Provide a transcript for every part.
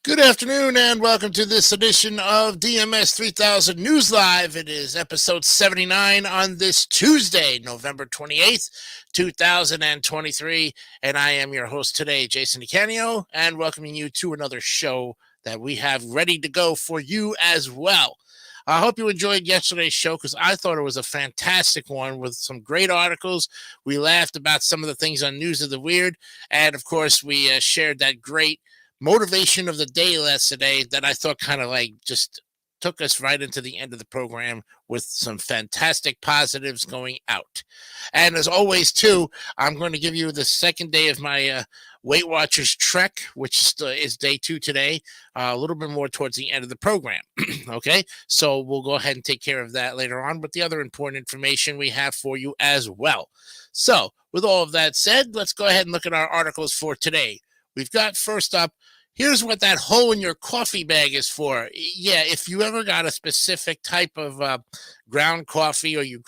Good afternoon and welcome to this edition of DMS 3000 News Live. It is episode 79 on this Tuesday, November 28th, 2023. And I am your host today, Jason DeCanio, and welcoming you to another show that we have ready to go for you as well. I hope you enjoyed yesterday's show because I thought it was a fantastic one with some great articles. We laughed about some of the things on News of the Weird. And of course, we shared that great motivation of the day yesterday that I thought kind of like just took us right into the end of the program with some fantastic positives going out. And as always, too, I'm going to give you the second day of my Weight Watchers trek, which is day 2 today, a little bit more towards the end of the program. Okay, so we'll go ahead and take care of that later on with the other important information we have for you as well. So with all of that said, let's go ahead and look at our articles for today. We've got first up, here's what that hole in your coffee bag is for. Yeah, if you ever got a specific type of ground coffee, or you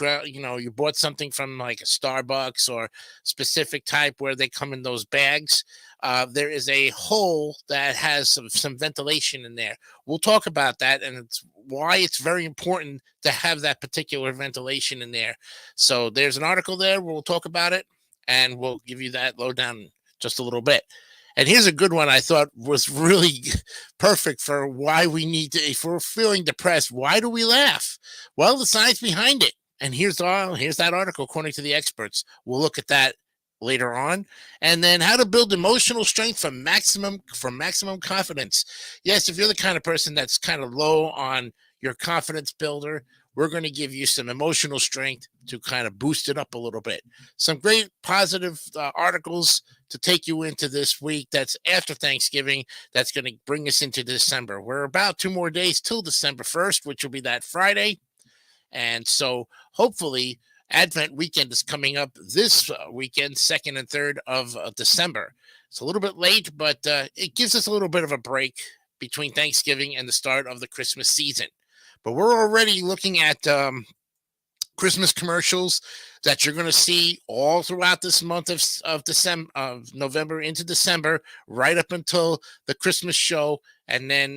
bought something from like a Starbucks or specific type where they come in those bags, there is a hole that has some ventilation in there. We'll talk about that and it's why it's very important to have that particular ventilation in there. So there's an article there. We'll talk about it and we'll give you that lowdown in just a little bit. And here's a good one I thought was really perfect for why we need to, if we're feeling depressed, why do we laugh? Well, the science behind it. And here's that article according to the experts. We'll look at that later on. And then how to build emotional strength for maximum confidence. Yes, if you're the kind of person that's kind of low on your confidence builder, we're going to give you some emotional strength to kind of boost it up a little bit. Some great positive articles to take you into this week that's after Thanksgiving, that's going to bring us into December. We're about 2 more days till December 1st, which will be that Friday. And so hopefully Advent weekend is coming up this weekend, 2nd and 3rd of December. It's a little bit late, but it gives us a little bit of a break between Thanksgiving and the start of the Christmas season. But we're already looking at Christmas commercials that you're going to see all throughout this month of December, of November into December, right up until the Christmas show. And then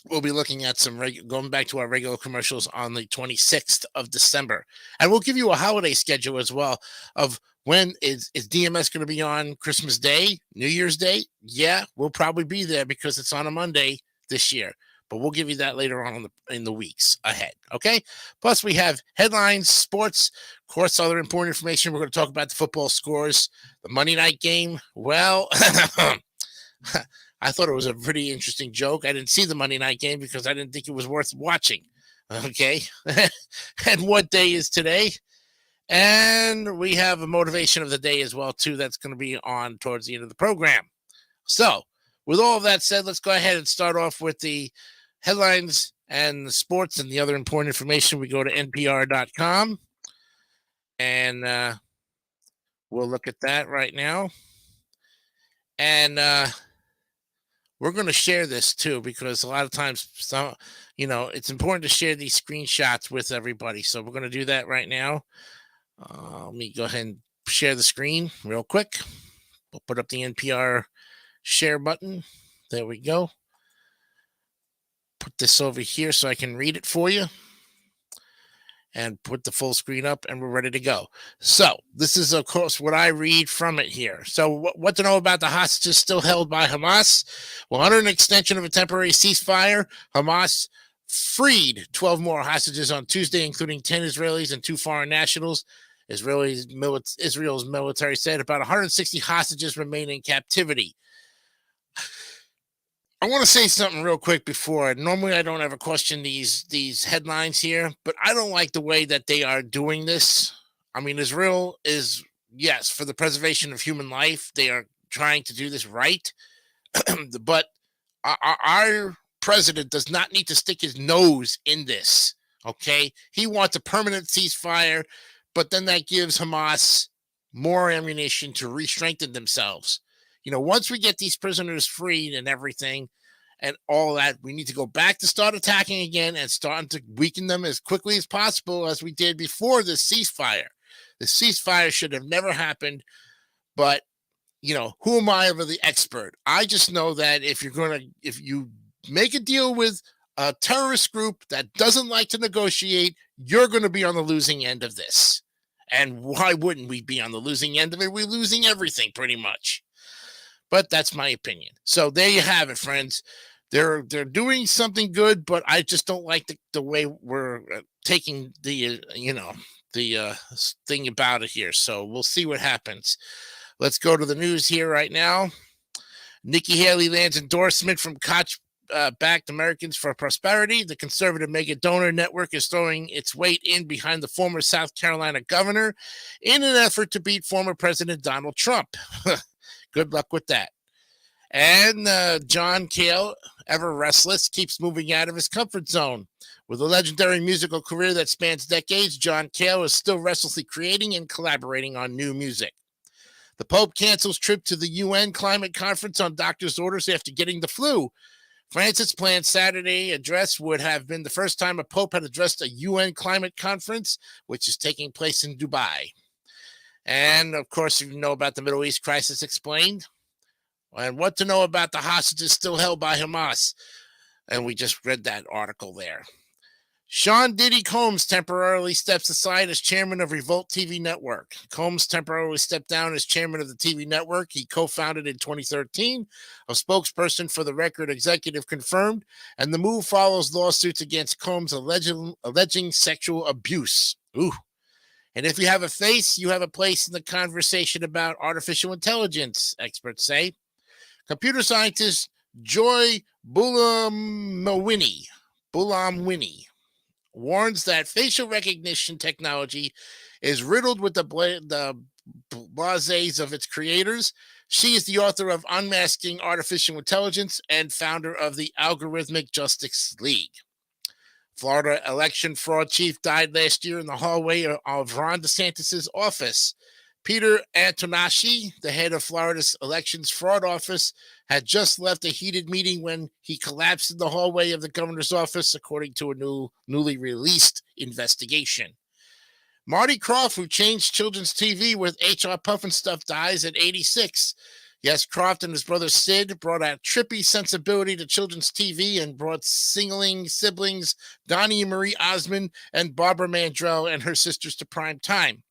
we'll be looking at going back to our regular commercials on the 26th of December. And we'll give you a holiday schedule as well of when is DMS going to be on Christmas Day, New Year's Day? Yeah, we'll probably be there because it's on a Monday this year. But we'll give you that later on in the weeks ahead, okay? Plus, we have headlines, sports, of course, other important information. We're going to talk about the football scores, the Monday night game. Well, I thought it was a pretty interesting joke. I didn't see the Monday night game because I didn't think it was worth watching, okay? And what day is today? And we have a motivation of the day as well, too, that's going to be on towards the end of the program. So, with all of that said, let's go ahead and start off with the headlines and the sports and the other important information. We go to npr.com and we'll look at that right now. And we're going to share this too, because a lot of times, it's important to share these screenshots with everybody. So we're going to do that right now. Let me go ahead and share the screen real quick. We'll put up the NPR share button. There we go. Put this over here so I can read it for you and put the full screen up and we're ready to go. So this is, of course, what I read from it here. So what to know about the hostages still held by Hamas? Well, under an extension of a temporary ceasefire, Hamas freed 12 more hostages on Tuesday, including 10 Israelis and 2 foreign nationals. Israel's military said about 160 hostages remain in captivity. I want to say something real quick before. Normally, I don't ever question these headlines here, but I don't like the way that they are doing this. I mean, Israel is, yes, for the preservation of human life. They are trying to do this right. But our president does not need to stick his nose in this, okay? He wants a permanent ceasefire, but then that gives Hamas more ammunition to re-strengthen themselves. Once we get these prisoners freed and everything and all that, we need to go back to start attacking again and start to weaken them as quickly as possible as we did before the ceasefire. The ceasefire should have never happened, but who am I ever the expert? I just know that if you make a deal with a terrorist group that doesn't like to negotiate, you're going to be on the losing end of this. And why wouldn't we be on the losing end of it? We're losing everything pretty much. But that's my opinion. So there you have it, friends. They're doing something good, but I just don't like the way we're taking the thing about it here. So we'll see what happens. Let's go to the news here right now. Nikki Haley lands endorsement from Koch backed Americans for Prosperity. The conservative mega donor network is throwing its weight in behind the former South Carolina governor in an effort to beat former President Donald Trump. Good luck with that. And John Cale, ever restless, keeps moving out of his comfort zone. With a legendary musical career that spans decades, John Cale is still restlessly creating and collaborating on new music. The Pope cancels trip to the UN climate conference on doctor's orders after getting the flu. Francis' planned Saturday address would have been the first time a Pope had addressed a UN climate conference, which is taking place in Dubai. And, of course, you know about the Middle East crisis explained. And what to know about the hostages still held by Hamas. And we just read that article there. Sean Diddy Combs temporarily steps aside as chairman of Revolt TV Network. Combs temporarily stepped down as chairman of the TV network he co-founded in 2013. A spokesperson for the Record executive confirmed, and the move follows lawsuits against Combs alleging sexual abuse. Ooh. And if you have a face, you have a place in the conversation about artificial intelligence, experts say. Computer scientist Joy Buolamwini warns that facial recognition technology is riddled with the blasés of its creators. She is the author of Unmasking Artificial Intelligence and founder of the Algorithmic Justice League. Florida election fraud chief died last year in the hallway of Ron DeSantis' office. Peter Antonacci, the head of Florida's elections fraud office, had just left a heated meeting when he collapsed in the hallway of the governor's office, according to a newly released investigation. Marty Krofft, who changed children's TV with HR Pufnstuf, dies at 86. Yes, Krofft and his brother Sid brought a trippy sensibility to children's TV and brought singling siblings Donnie and Marie Osmond and Barbara Mandrell and her sisters to prime time.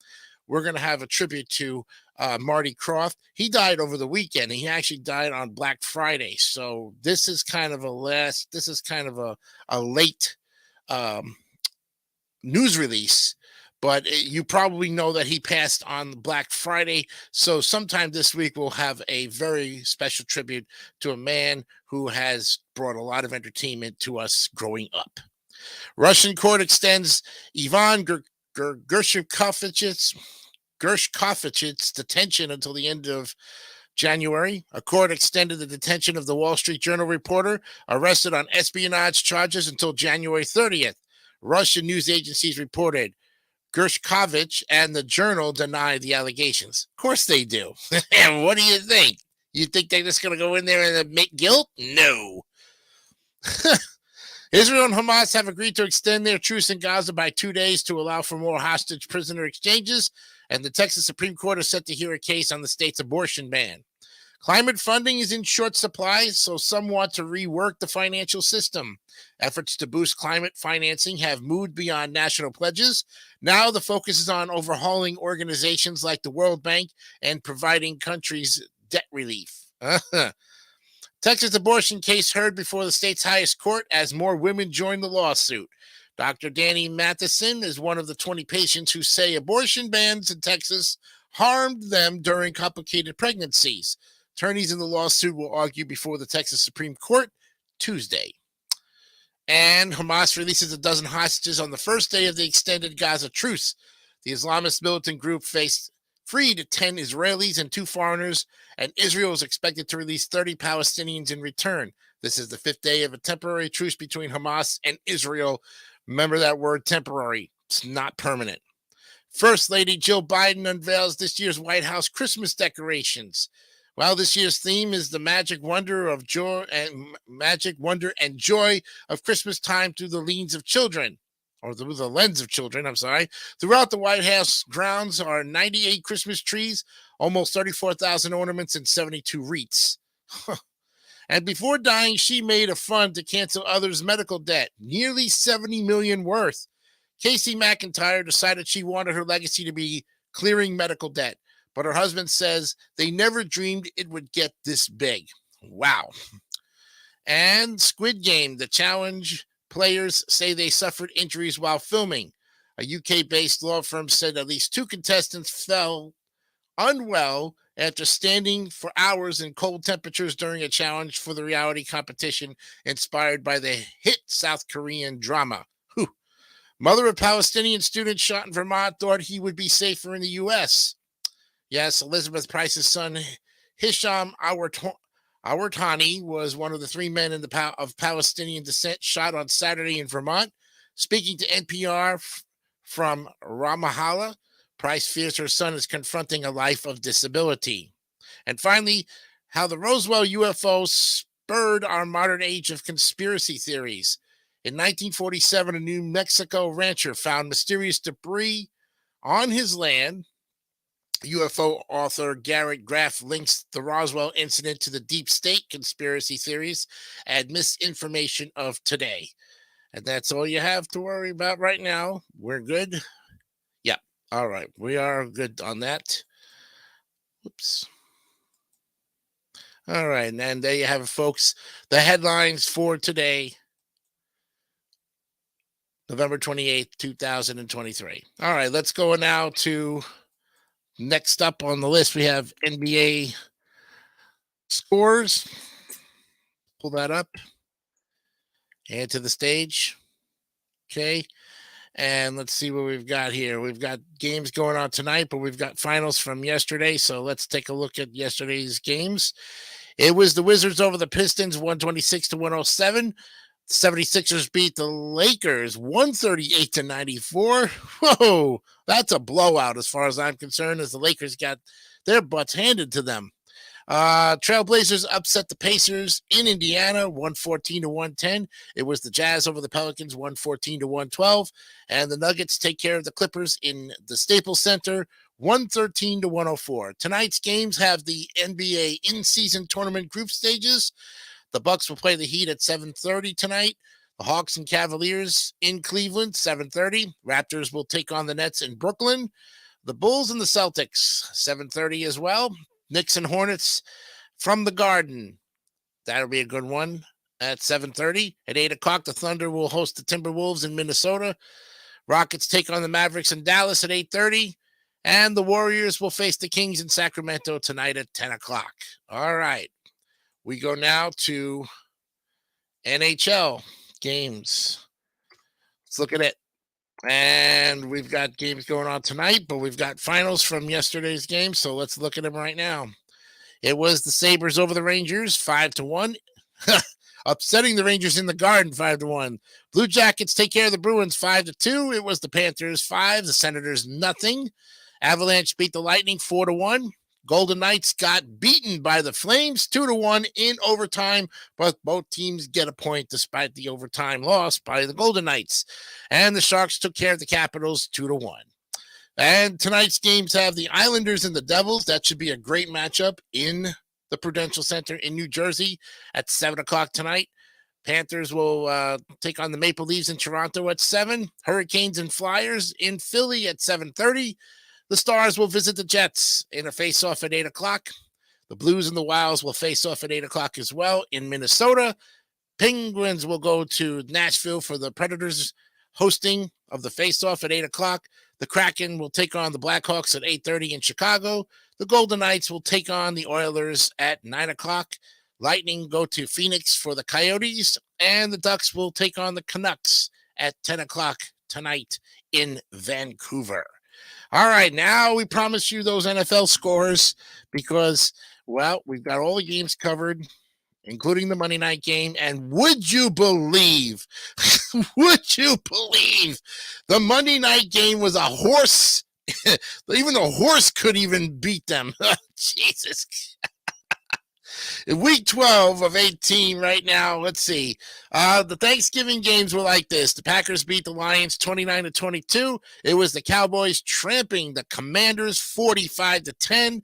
We're going to have a tribute to Marty Krofft. He died over the weekend. He actually died on Black Friday. So this is kind of a late news release. But you probably know that he passed on Black Friday. So sometime this week, we'll have a very special tribute to a man who has brought a lot of entertainment to us growing up. Russian court extends Ivan Gershkovic's detention until the end of January. A court extended the detention of the Wall Street Journal reporter arrested on espionage charges until January 30th. Russian news agencies reported. Gershkovich and the Journal deny the allegations. Of course they do. And what do you think? You think they're just going to go in there and admit guilt? No. Israel and Hamas have agreed to extend their truce in Gaza by 2 days to allow for more hostage prisoner exchanges, and the Texas Supreme Court is set to hear a case on the state's abortion ban. Climate funding is in short supply, so some want to rework the financial system. Efforts to boost climate financing have moved beyond national pledges. Now the focus is on overhauling organizations like the World Bank and providing countries debt relief. Texas abortion case heard before the state's highest court as more women join the lawsuit. Dr. Danny Matheson is one of the 20 patients who say abortion bans in Texas harmed them during complicated pregnancies. Attorneys in the lawsuit will argue before the Texas Supreme Court Tuesday. And Hamas releases a dozen hostages on the first day of the extended Gaza truce. The Islamist militant group freed 10 Israelis and 2 foreigners, and Israel is expected to release 30 Palestinians in return. This is the 5th day of a temporary truce between Hamas and Israel. Remember that word, temporary. It's not permanent. First Lady Jill Biden unveils this year's White House Christmas decorations. Well, this year's theme is the magic wonder and joy of Christmas time through the lens of children. Throughout the White House grounds are 98 Christmas trees, almost 34,000 ornaments, and 72 wreaths. And before dying, she made a fund to cancel others' medical debt, nearly $70 million worth. Casey McIntyre decided she wanted her legacy to be clearing medical debt, but her husband says they never dreamed it would get this big. Wow. And Squid Game, the challenge players say they suffered injuries while filming. A UK-based law firm said at least 2 contestants fell unwell after standing for hours in cold temperatures during a challenge for the reality competition inspired by the hit South Korean drama. Whew. Mother of Palestinian student shot in Vermont thought he would be safer in the U.S. Yes, Elizabeth Price's son, Hisham Awartani, was one of the 3 men of Palestinian descent shot on Saturday in Vermont. Speaking to NPR from Ramallah, Price fears her son is confronting a life of disability. And finally, how the Roswell UFO spurred our modern age of conspiracy theories. In 1947, a New Mexico rancher found mysterious debris on his land. UFO author Garrett Graff links the Roswell incident to the deep state conspiracy theories and misinformation of today. And that's all you have to worry about right now. We're good. Yeah. All right. We are good on that. Oops. All right. And there you have it, folks. The headlines for today, November 28th, 2023. All right. Let's go now to next up on the list. We have NBA scores. Pull that up. And to the stage. Okay. And let's see what we've got here. We've got games going on tonight, but we've got finals from yesterday. So let's take a look at yesterday's games. It was the Wizards over the Pistons, 126-107. The 76ers beat the Lakers, 138-94. Whoa, that's a blowout as far as I'm concerned, as the Lakers got their butts handed to them. Trailblazers upset the Pacers in Indiana, 114-110. It was the Jazz over the Pelicans, 114-112. And the Nuggets take care of the Clippers in the Staples Center, 113-104. Tonight's games have the NBA in-season tournament group stages. The Bucks will play the Heat at 7:30 tonight. The Hawks and Cavaliers in Cleveland, 7:30. Raptors will take on the Nets in Brooklyn. The Bulls and the Celtics, 7:30 as well. Knicks and Hornets from the Garden. That'll be a good one at 7:30. At 8 o'clock, the Thunder will host the Timberwolves in Minnesota. Rockets take on the Mavericks in Dallas at 8:30. And the Warriors will face the Kings in Sacramento tonight at 10 o'clock. All right. We go now to NHL games. Let's look at it. And we've got games going on tonight, but we've got finals from yesterday's game. So let's look at them right now. It was the Sabres over the Rangers, 5-1. Upsetting the Rangers in the Garden, 5-1. Blue Jackets take care of the Bruins, 5-2. It was the Panthers, 5. The Senators, nothing. Avalanche beat the Lightning, 4-1. Golden Knights got beaten by the Flames, 2-1 in overtime, but both teams get a point despite the overtime loss by the Golden Knights. And the Sharks took care of the Capitals, 2-1. And tonight's games have the Islanders and the Devils. That should be a great matchup in the Prudential Center in New Jersey at 7 o'clock tonight. Panthers will take on the Maple Leafs in Toronto at 7. Hurricanes and Flyers in Philly at 7:30. The Stars will visit the Jets in a face-off at 8 o'clock. The Blues and the Wilds will face off at 8 o'clock as well in Minnesota. Penguins will go to Nashville for the Predators hosting of the face-off at 8 o'clock. The Kraken will take on the Blackhawks at 8:30 in Chicago. The Golden Knights will take on the Oilers at 9 o'clock. Lightning go to Phoenix for the Coyotes. And the Ducks will take on the Canucks at 10 o'clock tonight in Vancouver. All right, now we promise you those NFL scores because, well, we've got all the games covered, including the Monday night game. And would you believe, the Monday night game was a horse? Even a horse could even beat them. Jesus. Week 12 of 18 right now. Let's see. The Thanksgiving games were like this. The Packers beat the Lions 29-22. It was the Cowboys tramping the Commanders 45-10.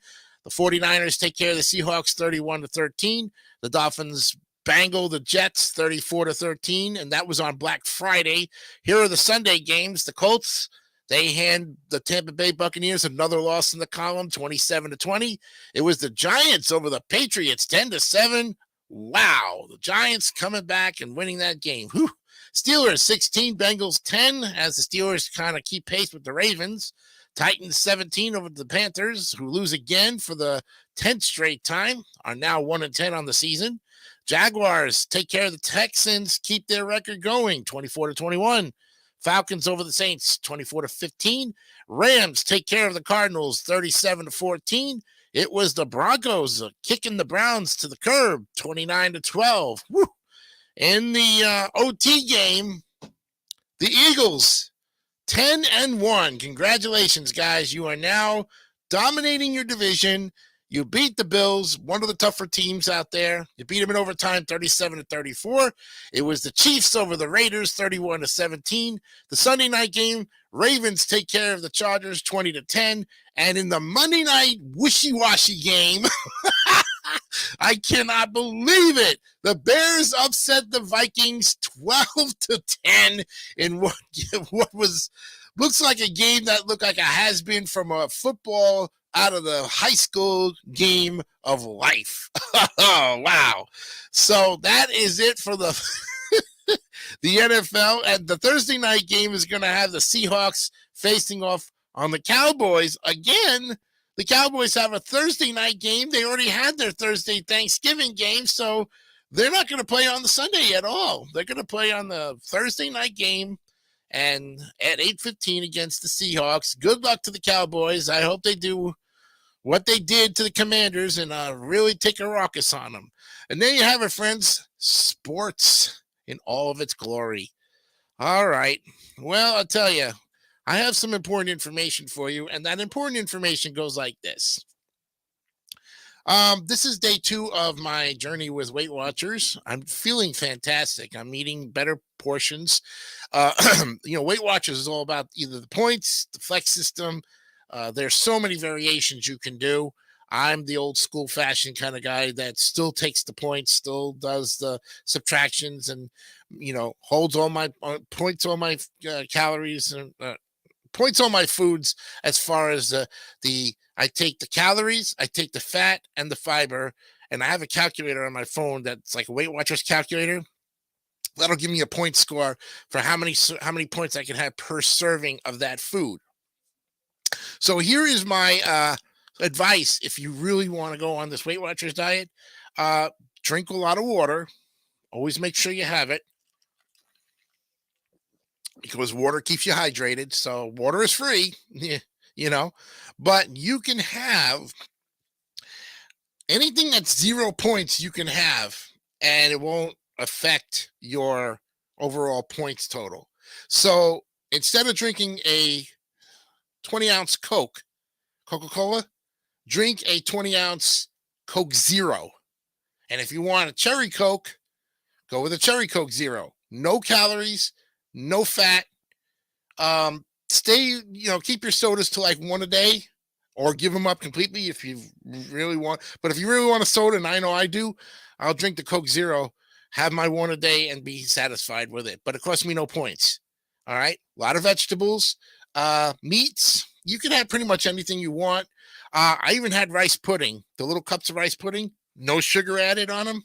The 49ers take care of the Seahawks 31-13. The Dolphins bangle the Jets 34-13, and that was on Black Friday. Here are the Sunday games. The Colts, they hand the Tampa Bay Buccaneers another loss in the column, 27-20. It was the Giants over the Patriots, 10-7. Wow, the Giants coming back and winning that game. Whew. Steelers 16, Bengals 10, as the Steelers kind of keep pace with the Ravens. Titans 17 over the Panthers, who lose again for the 10th straight time, are now 1-10 on the season. Jaguars take care of the Texans, keep their record going, 24-21. Falcons over the Saints, 24-15. Rams take care of the Cardinals, 37-14. It was the Broncos kicking the Browns to the curb, 29-12. Woo. In the OT game, the Eagles, 10-1. Congratulations, guys. You are now dominating your division. You beat the Bills, one of the tougher teams out there. You beat them in overtime, 37-34. It was the Chiefs over the Raiders, 31-17. The Sunday night game, Ravens take care of the Chargers, 20-10. And in the Monday night wishy-washy game, I cannot believe it. The Bears upset the Vikings 12-10 in what was looks like a game that looked like a has-been from a football out of the high school game of life. Oh, wow. So that is it for the the NFL. And the Thursday night game is going to have the Seahawks facing off on the Cowboys. Again, the Cowboys have a Thursday night game. They already had their Thursday Thanksgiving game, so they're not going to play on the Sunday at all. They're going to play on the Thursday night game and at 8:15 against the Seahawks. Good luck to the Cowboys. I hope they do what they did to the Commanders and really take a ruckus on them. And there you have it, friends. Sports in all of its glory. All right. Well, I'll tell you, I have some important information for you, and that important information goes like this. This is day 2 of my journey with Weight Watchers. I'm feeling fantastic. I'm eating better portions. Weight Watchers is all about either the points, the flex system. There's so many variations you can do. I'm the old school fashion kind of guy that still takes the points, still does the subtractions, and holds all my points, all my calories, and points on my foods as far as I take the calories, I take the fat and the fiber, and I have a calculator on my phone that's like a Weight Watchers calculator. That'll give me a point score for how many points I can have per serving of that food. So here is my advice if you really want to go on this Weight Watchers diet. Drink a lot of water. Always make sure you have it, because water keeps you hydrated. So water is free, but you can have anything that's 0 points you can have, and it won't affect your overall points total. So instead of drinking a 20-ounce Coca-Cola, drink a 20-ounce Coke Zero. And if you want a cherry Coke, go with a cherry Coke Zero. No calories, no fat. Keep your sodas to like 1 a day, or give them up completely if you really want. But if you really want a soda, and I know I do, I'll drink the Coke Zero, have my 1 a day, and be satisfied with it. But it costs me no points. All right. A lot of vegetables, meats. You can have pretty much anything you want. I even had rice pudding, the little cups of rice pudding, no sugar added on them.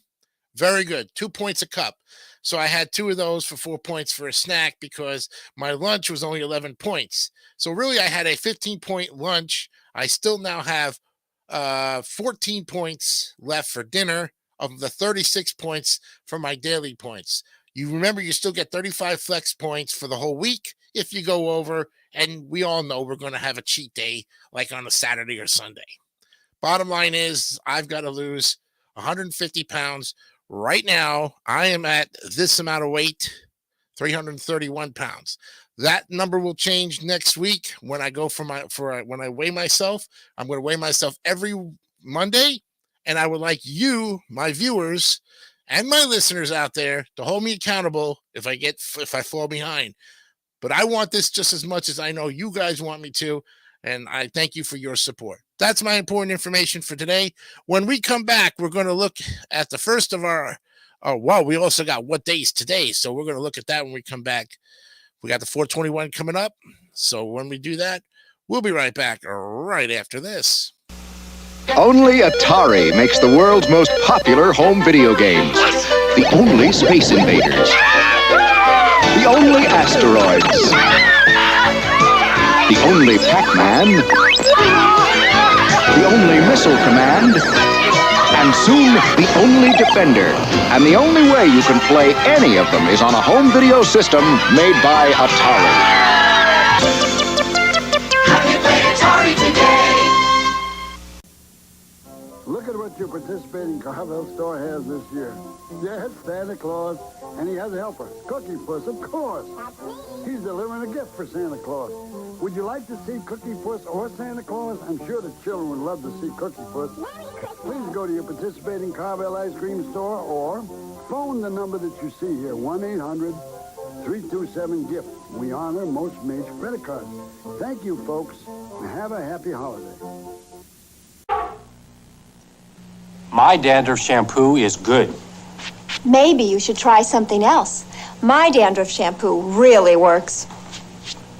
Very good. 2 points a cup. So I had 2 of those for 4 points for a snack, because my lunch was only 11 points. So really I had a 15-point lunch. I still now have 14 points left for dinner of the 36 points for my daily points. You remember, you still get 35 flex points for the whole week if you go over, and we all know we're going to have a cheat day like on a Saturday or Sunday. Bottom line is, I've got to lose 150 pounds. Right now, I am at this amount of weight, 331 pounds. That number will change next week when I go when I weigh myself. I'm going to weigh myself every Monday, and I would like you, my viewers, and my listeners out there, to hold me accountable if I fall behind. But I want this just as much as I know you guys want me to, and I thank you for your support. That's my important information for today. When we come back, we're going to look at the first of our, we also got what day is today. So we're going to look at that when we come back. We got the 421 coming up. So when we do that, we'll be right back right after this. Only Atari makes the world's most popular home video games. The only Space Invaders. The only Asteroids. The only Pac-Man. The only Missile Command. And soon, the only Defender. And the only way you can play any of them is on a home video system made by Atari. Have you played Atari today? Look at what your participating Carvel store has this year. Yes, Santa Claus, and he has a helper, Cookie Puss, of course. He's delivering a gift for Santa Claus. Would you like to see Cookie Puss or Santa Claus? I'm sure the children would love to see Cookie Puss. Please go to your participating Carvel ice cream store or phone the number that you see here, 1-800-327-GIFT. We honor most major credit cards. Thank you, folks, and have a happy holiday. My dandruff shampoo is good. Maybe you should try something else. My dandruff shampoo really works.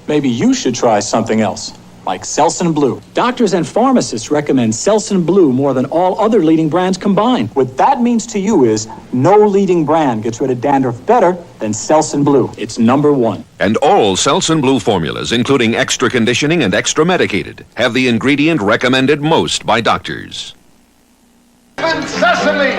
Maybe you should try something else, like Selsun Blue. Doctors and pharmacists recommend Selsun Blue more than all other leading brands combined. What that means to you is no leading brand gets rid of dandruff better than Selsun Blue. It's #1. And all Selsun Blue formulas, including extra conditioning and extra medicated, have the ingredient recommended most by doctors. Sesame!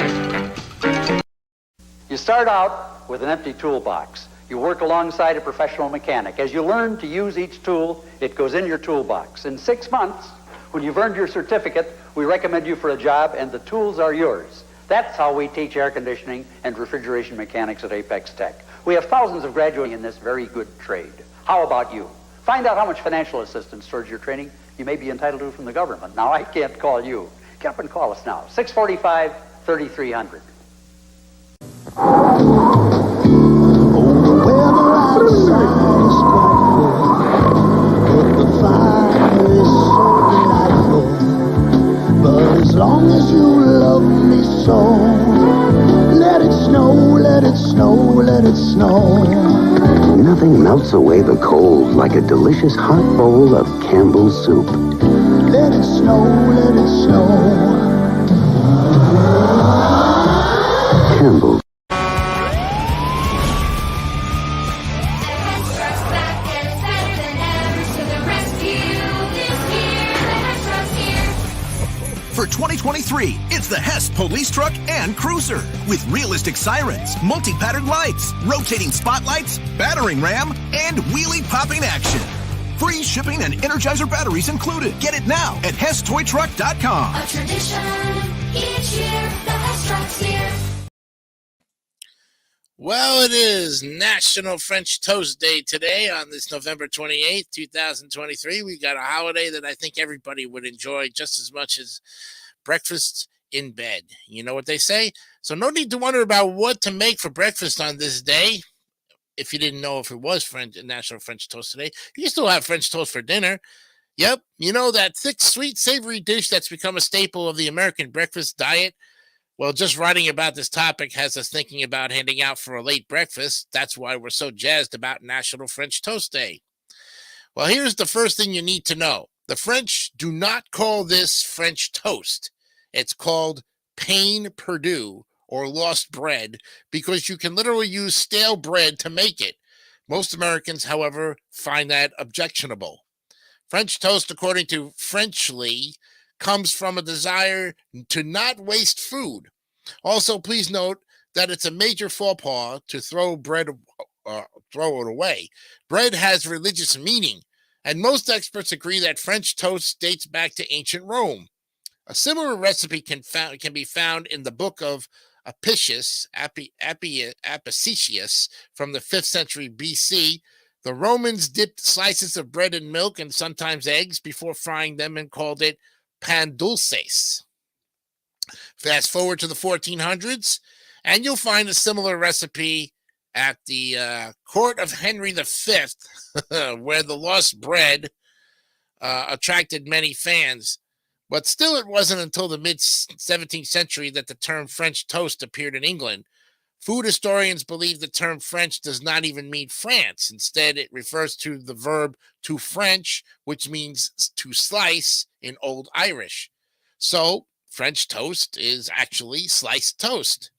You start out with an empty toolbox. You work alongside a professional mechanic. As you learn to use each tool, it goes in your toolbox. In 6 months, when you've earned your certificate, we recommend you for a job and the tools are yours. That's how we teach air conditioning and refrigeration mechanics at Apex Tech. We have thousands of graduates in this very good trade. How about you? Find out how much financial assistance towards your training you may be entitled to from the government. Now, I can't call you. Get up and call us now, 645-3300. But as long as you love me so, let it snow, let it snow, let it snow. Nothing melts away the cold like a delicious hot bowl of Campbell's soup. Let it snow, let it snow. Campbell's. For 2023, it's the Hess Police Truck and Cruiser with realistic sirens, multi-patterned lights, rotating spotlights, battering ram, and wheelie-popping action. Free shipping and Energizer batteries included. Get it now at HessToyTruck.com. A tradition each year, the Hess Truck's here. Well, it is National French Toast Day today on this November 28th, 2023. We got a holiday that I think everybody would enjoy just as much as breakfast in bed. You know what they say? So no need to wonder about what to make for breakfast on this day. If you didn't know if it was National French Toast today, you can still have French toast for dinner. Yep, you know that thick, sweet, savory dish that's become a staple of the American breakfast diet? Well, just writing about this topic has us thinking about handing out for a late breakfast. That's why we're so jazzed about National French Toast Day. Well, here's the first thing you need to know. The French do not call this French toast. It's called pain perdu, or lost bread, because you can literally use stale bread to make it. Most Americans, however, find that objectionable. French toast, according to Frenchly, comes from a desire to not waste food. Also, please note that it's a major faux pas to throw it away. Bread has religious meaning, and most experts agree that French toast dates back to ancient Rome. A similar recipe can be found in the book of Apicius from the 5th century BC. The Romans dipped slices of bread in milk and sometimes eggs before frying them and called it pan dulces. Fast forward to the 1400s, and you'll find a similar recipe at the court of Henry V, where the lost bread attracted many fans. But still, it wasn't until the mid-17th century that the term French toast appeared in England. Food historians believe the term French does not even mean France. Instead, it refers to the verb to French, which means to slice in Old Irish. So, French toast is actually sliced toast.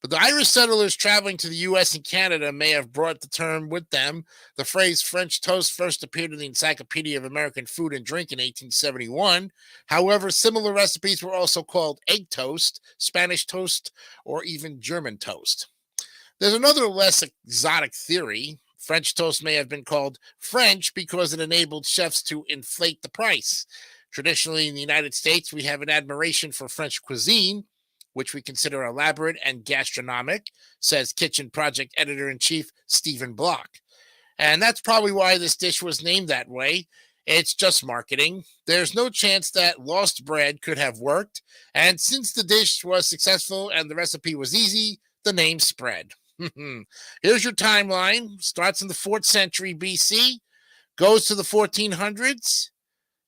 But the Irish settlers traveling to the U.S. and Canada may have brought the term with them. The phrase French toast first appeared in the Encyclopedia of American Food and Drink in 1871. However, similar recipes were also called egg toast, Spanish toast, or even German toast. There's another less exotic theory. French toast may have been called French because it enabled chefs to inflate the price. Traditionally, in the United States, we have an admiration for French cuisine, which we consider elaborate and gastronomic, says Kitchen Project Editor-in-Chief Stephen Block. And that's probably why this dish was named that way. It's just marketing. There's no chance that lost bread could have worked. And since the dish was successful and the recipe was easy, the name spread. Here's your timeline. Starts in the 4th century BC, goes to the 1400s,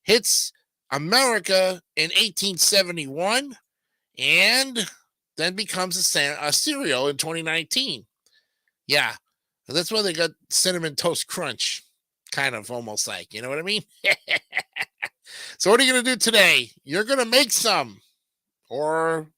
hits America in 1871, and then becomes a cereal in 2019. Yeah, that's why they got Cinnamon Toast Crunch, kind of almost like, you know what I mean? So what are you going to do today? You're going to make some, or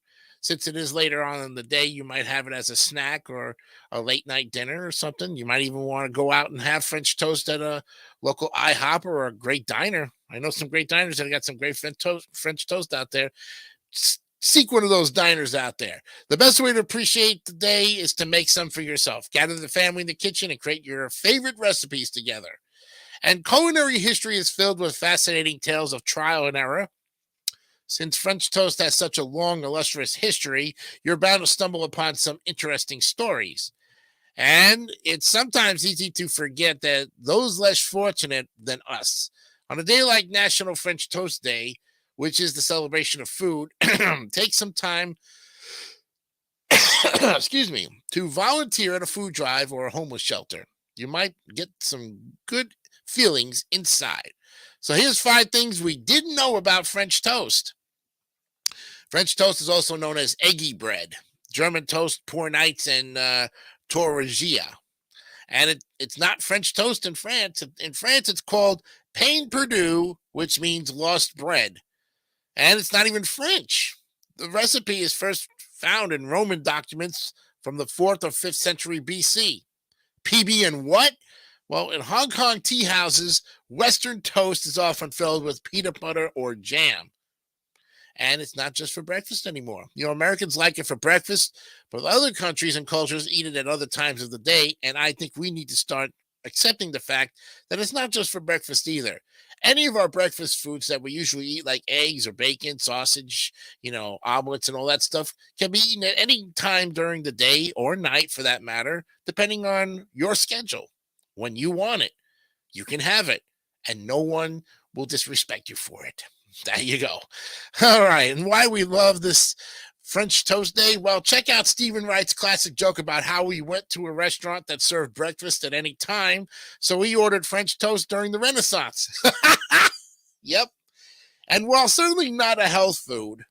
since it is later on in the day, you might have it as a snack or a late night dinner or something. You might even want to go out and have French toast at a local IHOP or a great diner. I know some great diners that got some great French toast out there. Seek one of those diners out there. The best way to appreciate the day is to make some for yourself. Gather the family in the kitchen and create your favorite recipes together. And culinary history is filled with fascinating tales of trial and error. Since French toast has such a long, illustrious history, you're bound to stumble upon some interesting stories. And it's sometimes easy to forget that those less fortunate than us. On a day like National French Toast Day, which is the celebration of food, take some time, to volunteer at a food drive or a homeless shelter. You might get some good feelings inside. So here's 5 things we didn't know about French toast. French toast is also known as eggy bread, German toast, poor nights, and tourgeat. And it's not French toast in France. In France, it's called pain perdu, which means lost bread. And it's not even French. The recipe is first found in Roman documents from the 4th or 5th century BC. PB and what? Well, in Hong Kong tea houses, Western toast is often filled with peanut butter or jam. And it's not just for breakfast anymore. You know, Americans like it for breakfast, but other countries and cultures eat it at other times of the day. And I think we need to start accepting the fact that it's not just for breakfast either. Any of our breakfast foods that we usually eat, like eggs or bacon, sausage, omelets and all that stuff, can be eaten at any time during the day or night for that matter, depending on your schedule. When you want it, you can have it, and no one will disrespect you for it. There you go. All right, and why we love this French Toast Day? Well, check out Stephen Wright's classic joke about how he went to a restaurant that served breakfast at any time, so he ordered French toast during the Renaissance. Yep. And while certainly not a health food,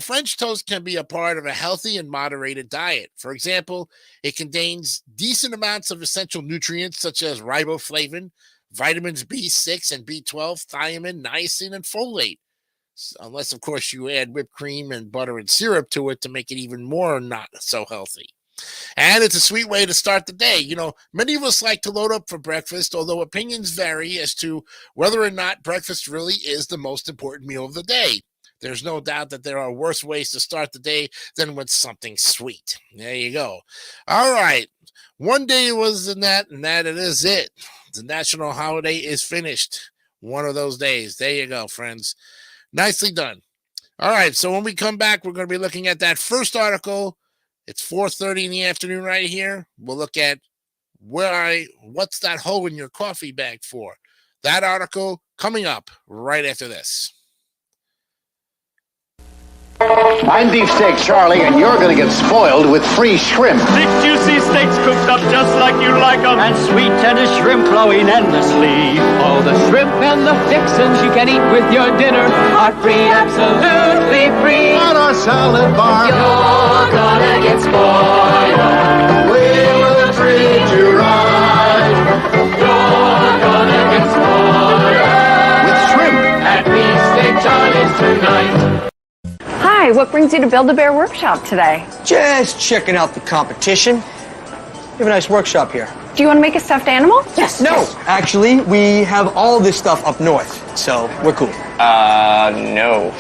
French toast can be a part of a healthy and moderated diet. For example, it contains decent amounts of essential nutrients such as riboflavin, vitamins B6 and B12, thiamine, niacin, and folate. Unless, of course, you add whipped cream and butter and syrup to it to make it even more not so healthy. And it's a sweet way to start the day. Many of us like to load up for breakfast, although opinions vary as to whether or not breakfast really is the most important meal of the day. There's no doubt that there are worse ways to start the day than with something sweet. There you go. All right. One day was in that, and that it is it. The national holiday is finished. One of those days. There you go, friends. Nicely done. All right. So when we come back, we're going to be looking at that first article. It's 4:30 in the afternoon right here. We'll look at what's that hole in your coffee bag for? That article coming up right after this. I'm Beefsteak Charlie, and you're going to get spoiled with free shrimp. Thick, juicy steaks cooked up just like you like them. And sweet, tender shrimp flowing endlessly. All the shrimp and the fixins you can eat with your dinner are free, absolutely free. On our salad bar, You're gonna get spoiled. we will treat you right. You're gonna get spoiled. With shrimp. At Beefsteak Charlie's tonight. Hi, what brings you to Build-A-Bear Workshop today? Just checking out the competition. We have a nice workshop here. Do you want to make a stuffed animal? Yes. No, actually, we have all this stuff up north, so we're cool. No.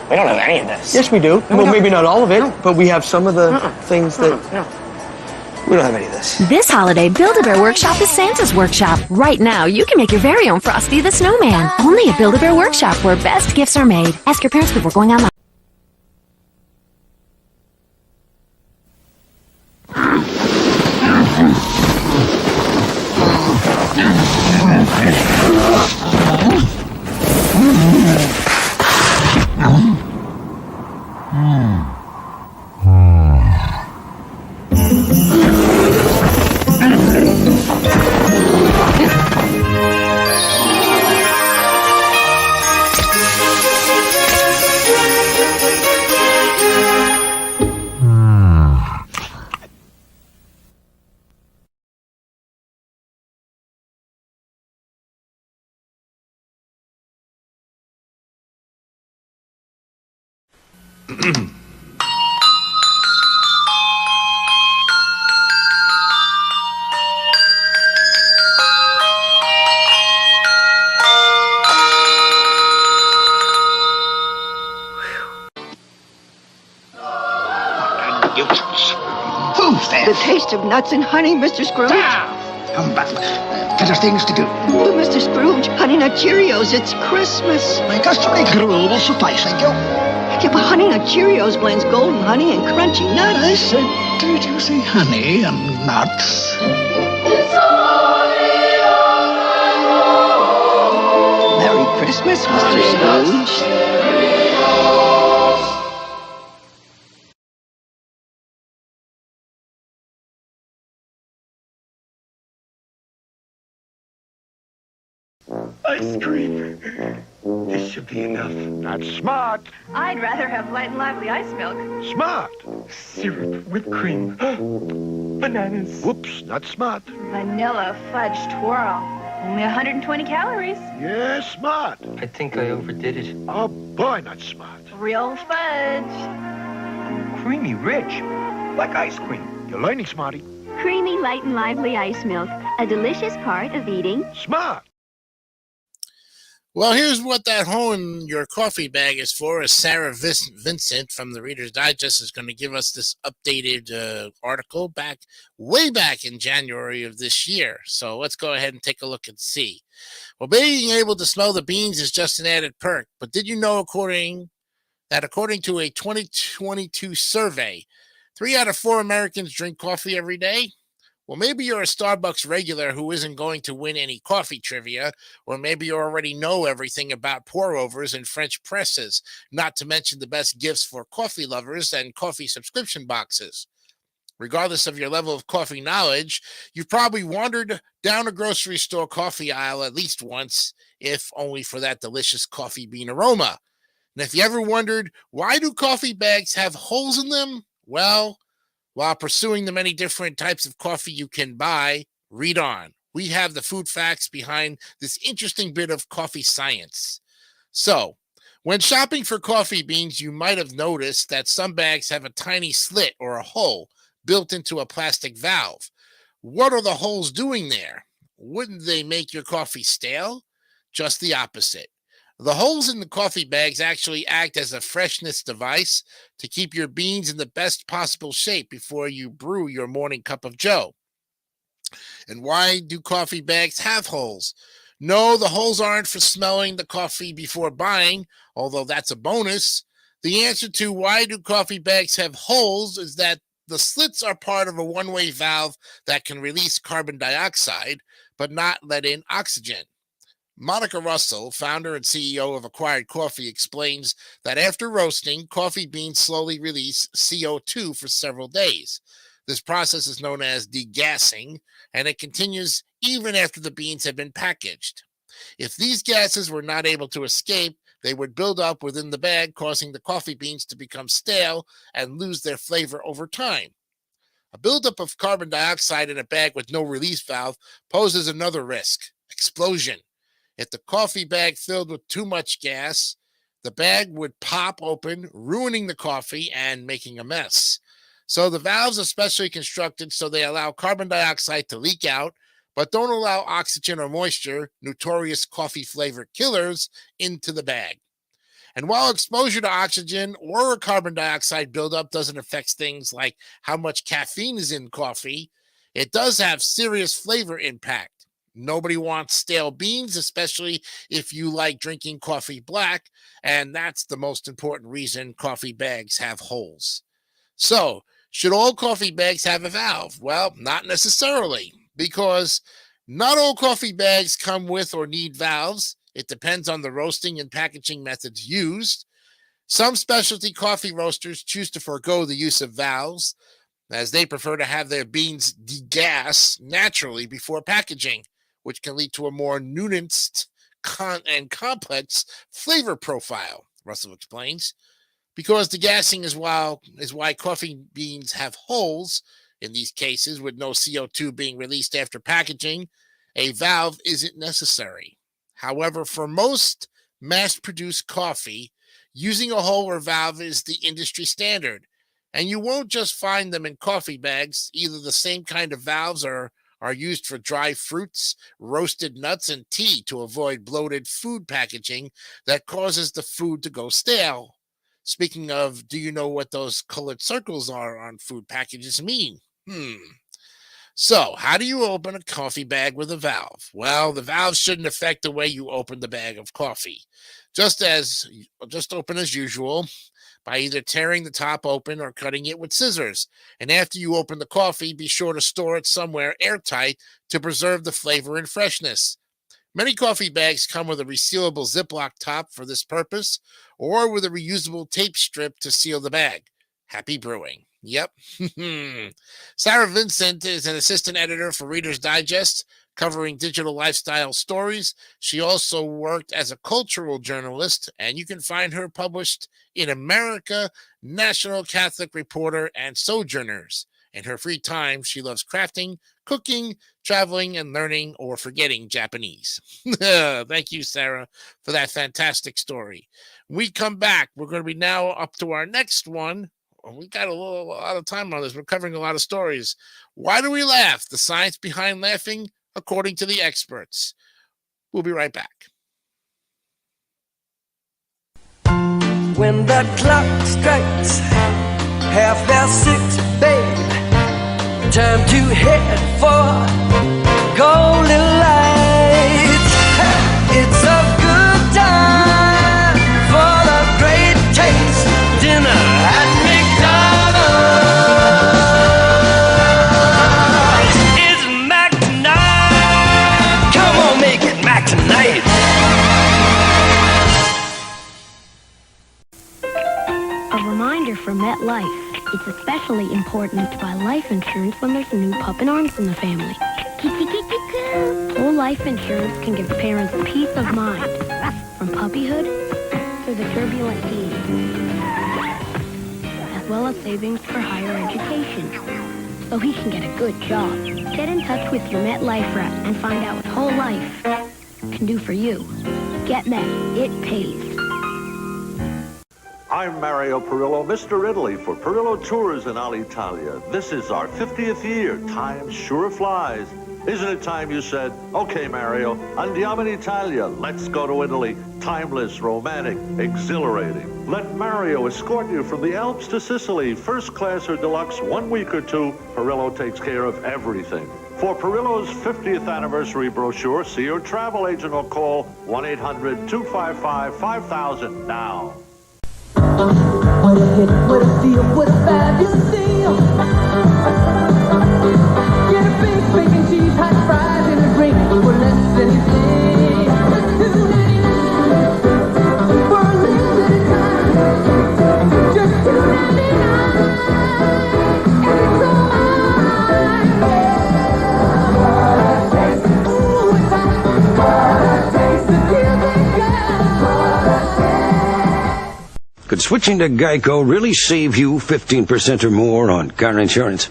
We don't have any of this. Yes, we do. No, well, we maybe not all of it, but we have some of the things that... We don't have any of this. This holiday, Build-A-Bear Workshop is Santa's workshop. Right now, you can make your very own Frosty the Snowman. Only at Build-A-Bear Workshop, where best gifts are made. Ask your parents before going online. Who's that? The taste of nuts and honey, Mr. Scrooge. Come back. Better things to do. But Mr. Scrooge, Honey Nut Cheerios, it's Christmas. My customary gruel will suffice, thank you. Yeah, but Honey Nut Cheerios blends golden honey and crunchy nuts. I said, did you say honey and nuts? Merry Christmas, Mr. Scrooge. Ice cream. This should be enough. Not smart. I'd rather have light and lively ice milk. Smart. Syrup, whipped cream. Bananas. Whoops, not smart. Vanilla fudge twirl. Only 120 calories. Yeah, smart. I think I overdid it. Oh, boy, not smart. Real fudge. Creamy, rich. Like ice cream. You're learning, Smarty. Creamy, light and lively ice milk. A delicious part of eating. Smart. Well, here's what that hole in your coffee bag is for. As Sarah Vincent from the Reader's Digest is going to give us this updated article way back in January of this year. So let's go ahead and take a look and see. Well, being able to smell the beans is just an added perk. But did you know, according to a 2022 survey, 3 out of 4 Americans drink coffee every day? Well, maybe you're a Starbucks regular who isn't going to win any coffee trivia, or maybe you already know everything about pour-overs and French presses, not to mention the best gifts for coffee lovers and coffee subscription boxes. Regardless of your level of coffee knowledge, you've probably wandered down a grocery store coffee aisle at least once, if only for that delicious coffee bean aroma. And if you ever wondered, why do coffee bags have holes in them? Well, while pursuing the many different types of coffee you can buy, read on. We have the food facts behind this interesting bit of coffee science. So, when shopping for coffee beans, you might have noticed that some bags have a tiny slit or a hole built into a plastic valve. What are the holes doing there? Wouldn't they make your coffee stale? Just the opposite. The holes in the coffee bags actually act as a freshness device to keep your beans in the best possible shape before you brew your morning cup of joe. And why do coffee bags have holes? No, the holes aren't for smelling the coffee before buying, although that's a bonus. The answer to why do coffee bags have holes is that the slits are part of a one-way valve that can release carbon dioxide, but not let in oxygen. Monica Russell, founder and CEO of Acquired Coffee, explains that after roasting, coffee beans slowly release CO2 for several days. This process is known as degassing, and it continues even after the beans have been packaged. If these gases were not able to escape, they would build up within the bag, causing the coffee beans to become stale and lose their flavor over time. A buildup of carbon dioxide in a bag with no release valve poses another risk: explosion. If the coffee bag filled with too much gas, the bag would pop open, ruining the coffee and making a mess. So the valves are specially constructed so they allow carbon dioxide to leak out, but don't allow oxygen or moisture, notorious coffee flavor killers, into the bag. And while exposure to oxygen or carbon dioxide buildup doesn't affect things like how much caffeine is in coffee, it does have serious flavor impact. Nobody wants stale beans, especially if you like drinking coffee black, and that's the most important reason coffee bags have holes. So, should all coffee bags have a valve? Well, not necessarily, because not all coffee bags come with or need valves. It depends on the roasting and packaging methods used. Some specialty coffee roasters choose to forego the use of valves, as they prefer to have their beans degas naturally before packaging, which can lead to a more nuanced and complex flavor profile, Russell explains. Because degassing is why coffee beans have holes, in these cases with no CO2 being released after packaging, a valve isn't necessary. However, for most mass-produced coffee, using a hole or valve is the industry standard. And you won't just find them in coffee bags. Either the same kind of valves are used for dry fruits, roasted nuts, and tea to avoid bloated food packaging that causes the food to go stale. Speaking of, do you know what those colored circles are on food packages mean? So, how do you open a coffee bag with a valve? Well, the valve shouldn't affect the way you open the bag of coffee. Just open as usual by either tearing the top open or cutting it with scissors. And after you open the coffee, be sure to store it somewhere airtight to preserve the flavor and freshness. Many coffee bags come with a resealable Ziploc top for this purpose, or with a reusable tape strip to seal the bag. Happy brewing. Yep. Sarah Vincent is an assistant editor for Reader's Digest, covering digital lifestyle stories. She also worked as a cultural journalist, and you can find her published in America, National Catholic Reporter, and Sojourners. In her free time, she loves crafting, cooking, traveling, and learning or forgetting Japanese. Thank you, Sarah, for that fantastic story. When we come back, we're going to be now up to our next one. We got a lot of time on this. We're covering a lot of stories. Why do we laugh? The science behind laughing, according to the experts. We'll be right back. When the clock strikes 6:30, babe, time to head for Golden Lights. It's a good time for the great taste dinner at McDonald's. It's Mac tonight. Come on, make it Mac tonight. A reminder from MetLife. It's especially important to buy life insurance when there's a new pup in arms in the family. Whole life insurance can give parents peace of mind, from puppyhood to the turbulent teens, as well as savings for higher education, so he can get a good job. Get in touch with your MetLife rep and find out what whole life can do for you. Get Met. It pays. I'm Mario Perillo, Mr. Italy for Perillo Tours in Alitalia. This is our 50th year. Time sure flies. Isn't it time you said, okay, Mario, andiamo in Italia. Let's go to Italy. Timeless, romantic, exhilarating. Let Mario escort you from the Alps to Sicily. First class or deluxe, 1 week or two. Perillo takes care of everything. For Perillo's 50th anniversary brochure, see your travel agent or call 1-800-255-5000 now. What a hit, what a feel, what a fabulous deal. Get a big bacon cheese, hot fries, and a drink for less than you think. switching to Geico really save you 15% or more on car insurance?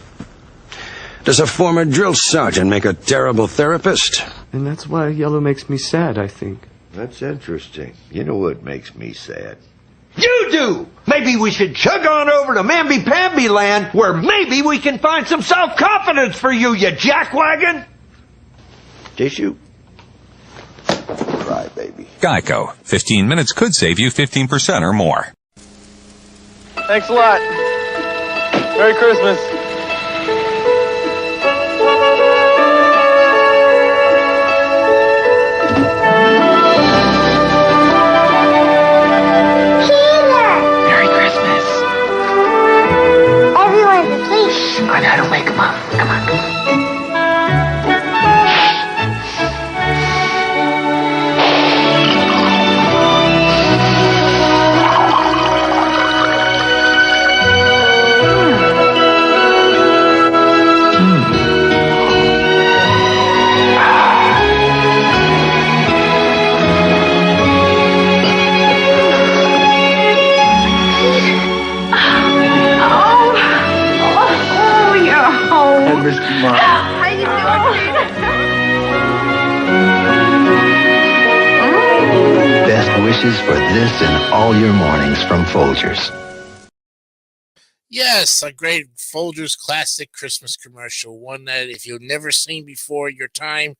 Does a former drill sergeant make a terrible therapist? And that's why yellow makes me sad, I think. That's interesting. You know what makes me sad? You do! Maybe we should chug on over to Mamby-Pamby land, where maybe we can find some self-confidence for you, you jackwagon! Tissue? Cry, baby. Geico. 15 minutes could save you 15% or more. Thanks a lot. Merry Christmas. Merry Christmas. Everyone's asleep. I gotta wake them up. Come on. How you doing? Best wishes for this and all your mornings from Folgers. Yes, a great Folgers classic Christmas commercial. One that if you've never seen before your time,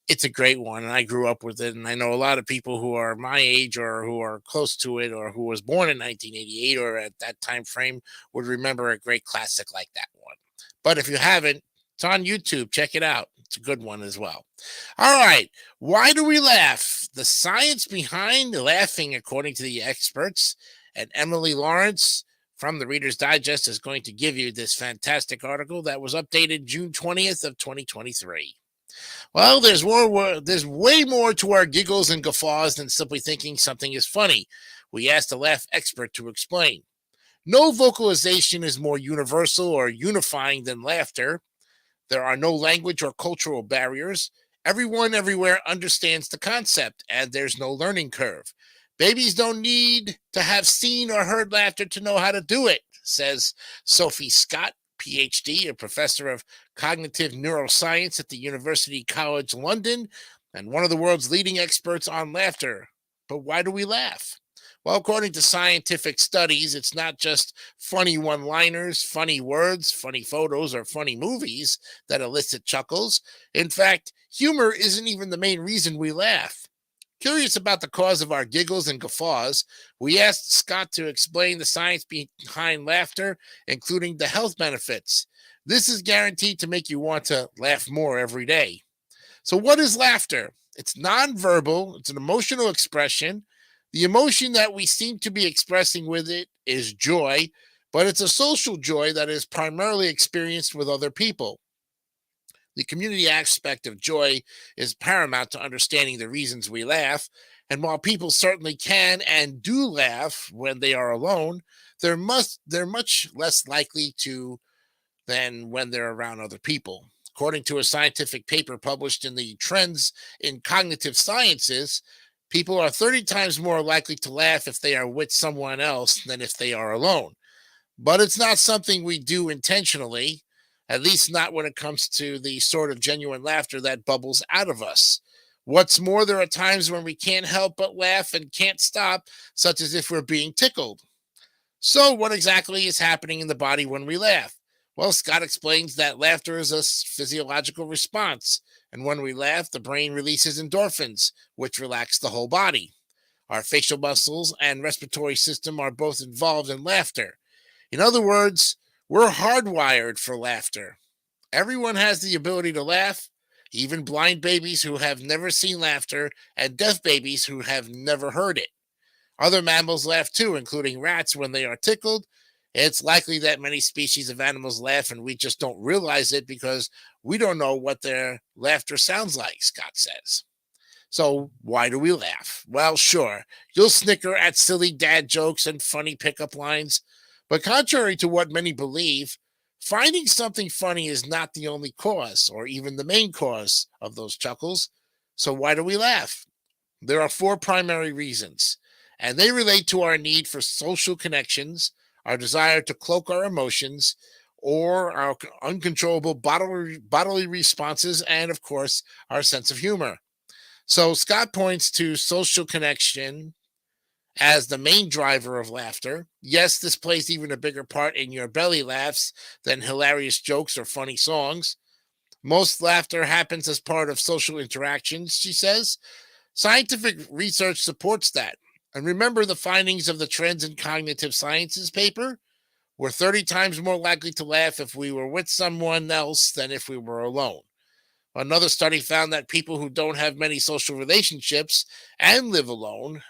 it's a great one. And I grew up with it. And I know a lot of people who are my age or who are close to it or who was born in 1988 or at that time frame would remember a great classic like that one. But if you haven't, it's on YouTube. Check it out. It's a good one as well. All right. Why do we laugh? The science behind laughing, according to the experts. And Emily Lawrence from the Reader's Digest is going to give you this fantastic article that was updated June 20th of 2023. Well, there's way more to our giggles and guffaws than simply thinking something is funny. We asked a laugh expert to explain. No vocalization is more universal or unifying than laughter. There are no language or cultural barriers. Everyone everywhere understands the concept, and there's no learning curve. Babies don't need to have seen or heard laughter to know how to do it, says Sophie Scott, PhD, a professor of cognitive neuroscience at the University College London, and one of the world's leading experts on laughter. But why do we laugh? Well, according to scientific studies, it's not just funny one-liners, funny words, funny photos, or funny movies that elicit chuckles. In fact, humor isn't even the main reason we laugh. Curious about the cause of our giggles and guffaws, we asked Scott to explain the science behind laughter, including the health benefits. This is guaranteed to make you want to laugh more every day. So what is laughter? It's nonverbal. It's an emotional expression. The emotion that we seem to be expressing with it is joy, but it's a social joy that is primarily experienced with other people. The community aspect of joy is paramount to understanding the reasons we laugh, and while people certainly can and do laugh when they are alone, they're much less likely to than when they're around other people. According to a scientific paper published in the Trends in Cognitive Sciences, people are 30 times more likely to laugh if they are with someone else than if they are alone. But it's not something we do intentionally, at least not when it comes to the sort of genuine laughter that bubbles out of us. What's more, there are times when we can't help but laugh and can't stop, such as if we're being tickled. So what exactly is happening in the body when we laugh? Well, Scott explains that laughter is a physiological response. And when we laugh, the brain releases endorphins, which relax the whole body. Our facial muscles and respiratory system are both involved in laughter. In other words, we're hardwired for laughter. Everyone has the ability to laugh, even blind babies who have never seen laughter and deaf babies who have never heard it. Other mammals laugh too, including rats when they are tickled. It's likely that many species of animals laugh and we just don't realize it because we don't know what their laughter sounds like, Scott says. So why do we laugh? Well, sure, you'll snicker at silly dad jokes and funny pickup lines, but contrary to what many believe, finding something funny is not the only cause or even the main cause of those chuckles. So why do we laugh? There are four primary reasons. and they relate to our need for social connections, our desire to cloak our emotions, or our uncontrollable bodily responses, and of course, our sense of humor. So Scott points to social connection as the main driver of laughter. Yes, this plays even a bigger part in your belly laughs than hilarious jokes or funny songs. Most laughter happens as part of social interactions, she says. Scientific research supports that. And remember the findings of the Trends in Cognitive Sciences paper? We're 30 times more likely to laugh if we were with someone else than if we were alone. Another study found that people who don't have many social relationships and live alone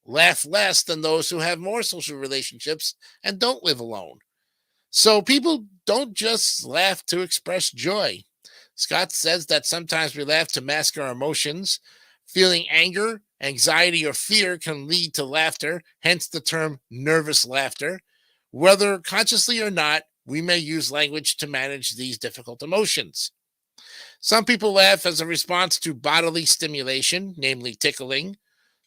laugh less than those who have more social relationships and don't live alone. So people don't just laugh to express joy. Scott says that sometimes we laugh to mask our emotions. Feeling anger, anxiety, or fear can lead to laughter, hence the term nervous laughter. Whether consciously or not, we may use language to manage these difficult emotions. Some people laugh as a response to bodily stimulation, namely tickling.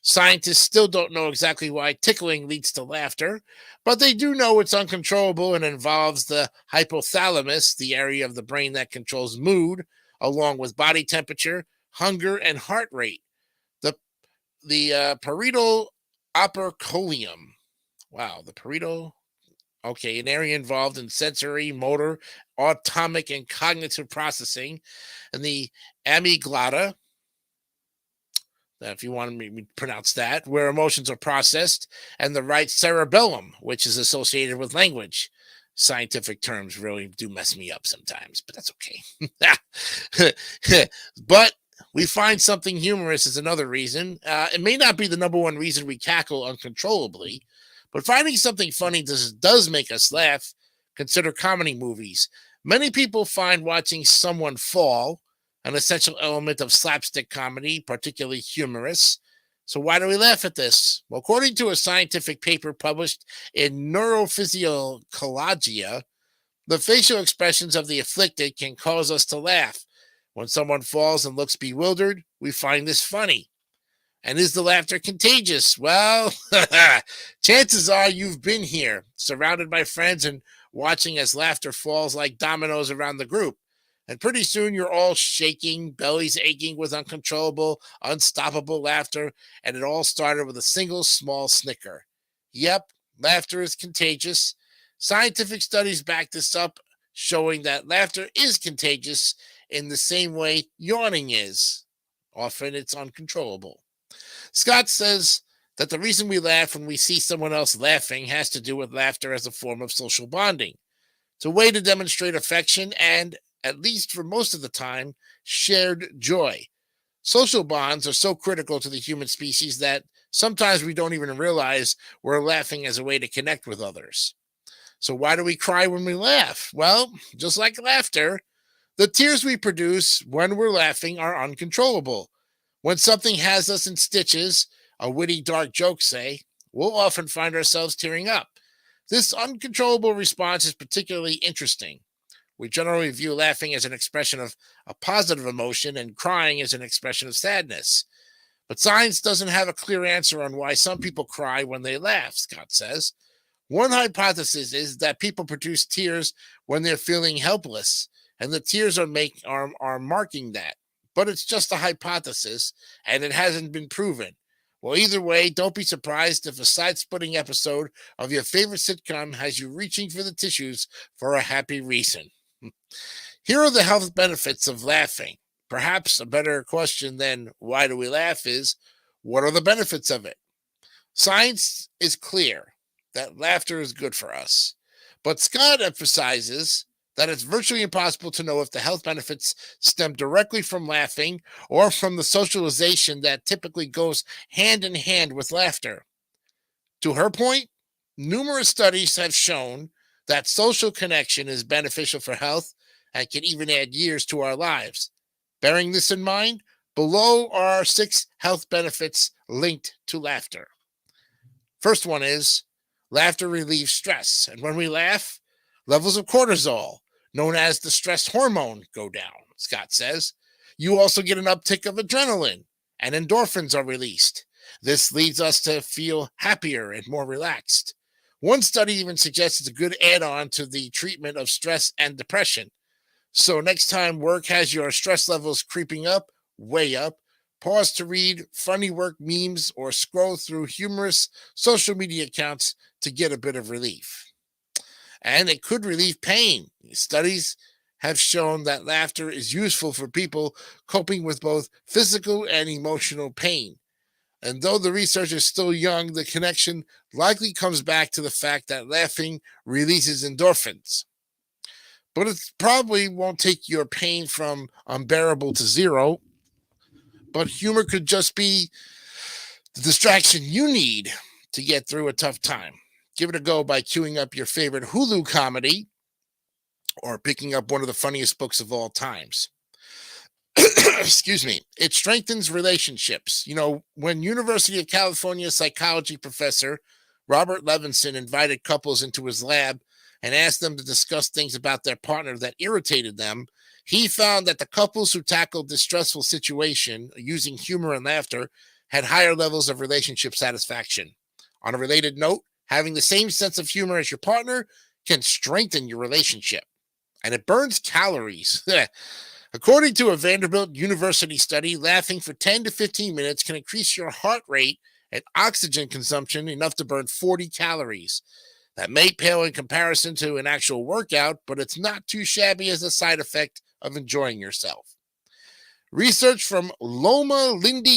Scientists still don't know exactly why tickling leads to laughter, but they do know it's uncontrollable and involves the hypothalamus, the area of the brain that controls mood, along with body temperature, hunger, and heart rate. The parietal operculium. Wow, the parietal. Okay, an area involved in sensory, motor, autonomic, and cognitive processing. And the amygdala, if you want me to pronounce that, where emotions are processed. And the right cerebellum, which is associated with language. Scientific terms really do mess me up sometimes, but that's okay. But we find something humorous is another reason. It may not be the number one reason we cackle uncontrollably, but finding something funny does make us laugh. Consider comedy movies. Many people find watching someone fall an essential element of slapstick comedy, particularly humorous. So why do we laugh at this? Well, according to a scientific paper published in Neurophysiologia, the facial expressions of the afflicted can cause us to laugh. When someone falls and looks bewildered, we find this funny. And is the laughter contagious? Well, chances are you've been here, surrounded by friends and watching as laughter falls like dominoes around the group. And pretty soon you're all shaking, bellies aching with uncontrollable, unstoppable laughter, and it all started with a single small snicker. Yep, laughter is contagious. Scientific studies back this up, showing that laughter is contagious in the same way yawning is. Often it's uncontrollable. Scott says that the reason we laugh when we see someone else laughing has to do with laughter as a form of social bonding. It's a way to demonstrate affection and, at least for most of the time, shared joy. Social bonds are so critical to the human species that sometimes we don't even realize we're laughing as a way to connect with others. So why do we cry when we laugh? Well, just like laughter, the tears we produce when we're laughing are uncontrollable. When something has us in stitches, a witty, dark joke, say, we'll often find ourselves tearing up. This uncontrollable response is particularly interesting. We generally view laughing as an expression of a positive emotion and crying as an expression of sadness. But science doesn't have a clear answer on why some people cry when they laugh, Scott says. One hypothesis is that people produce tears when they're feeling helpless, and the tears are marking that. But it's just a hypothesis, and it hasn't been proven. Well, either way, don't be surprised if a side-splitting episode of your favorite sitcom has you reaching for the tissues for a happy reason. Here are the health benefits of laughing. Perhaps a better question than why do we laugh is, what are the benefits of it? Science is clear that laughter is good for us. But Scott emphasizes that it's virtually impossible to know if the health benefits stem directly from laughing or from the socialization that typically goes hand in hand with laughter. To her point, numerous studies have shown that social connection is beneficial for health and can even add years to our lives. Bearing this in mind, below are 6 health benefits linked to laughter. First one is laughter relieves stress. And when we laugh, levels of cortisol, known as the stress hormone, go down, Scott says. You also get an uptick of adrenaline, and endorphins are released. This leads us to feel happier and more relaxed. One study even suggests it's a good add-on to the treatment of stress and depression. So next time work has your stress levels creeping up, way up, pause to read funny work memes or scroll through humorous social media accounts to get a bit of relief. And it could relieve pain. Studies have shown that laughter is useful for people coping with both physical and emotional pain. And though the research is still young, the connection likely comes back to the fact that laughing releases endorphins. But it probably won't take your pain from unbearable to zero. But humor could just be the distraction you need to get through a tough time. Give it a go by queuing up your favorite Hulu comedy or picking up one of the funniest books of all times. Excuse me. It strengthens relationships. You know, when University of California psychology professor Robert Levinson invited couples into his lab and asked them to discuss things about their partner that irritated them, he found that the couples who tackled this stressful situation using humor and laughter had higher levels of relationship satisfaction. On a related note, having the same sense of humor as your partner can strengthen your relationship, and it burns calories. According to a Vanderbilt University study, laughing for 10 to 15 minutes can increase your heart rate and oxygen consumption enough to burn 40 calories. That may pale in comparison to an actual workout, but it's not too shabby as a side effect of enjoying yourself. Research from Linda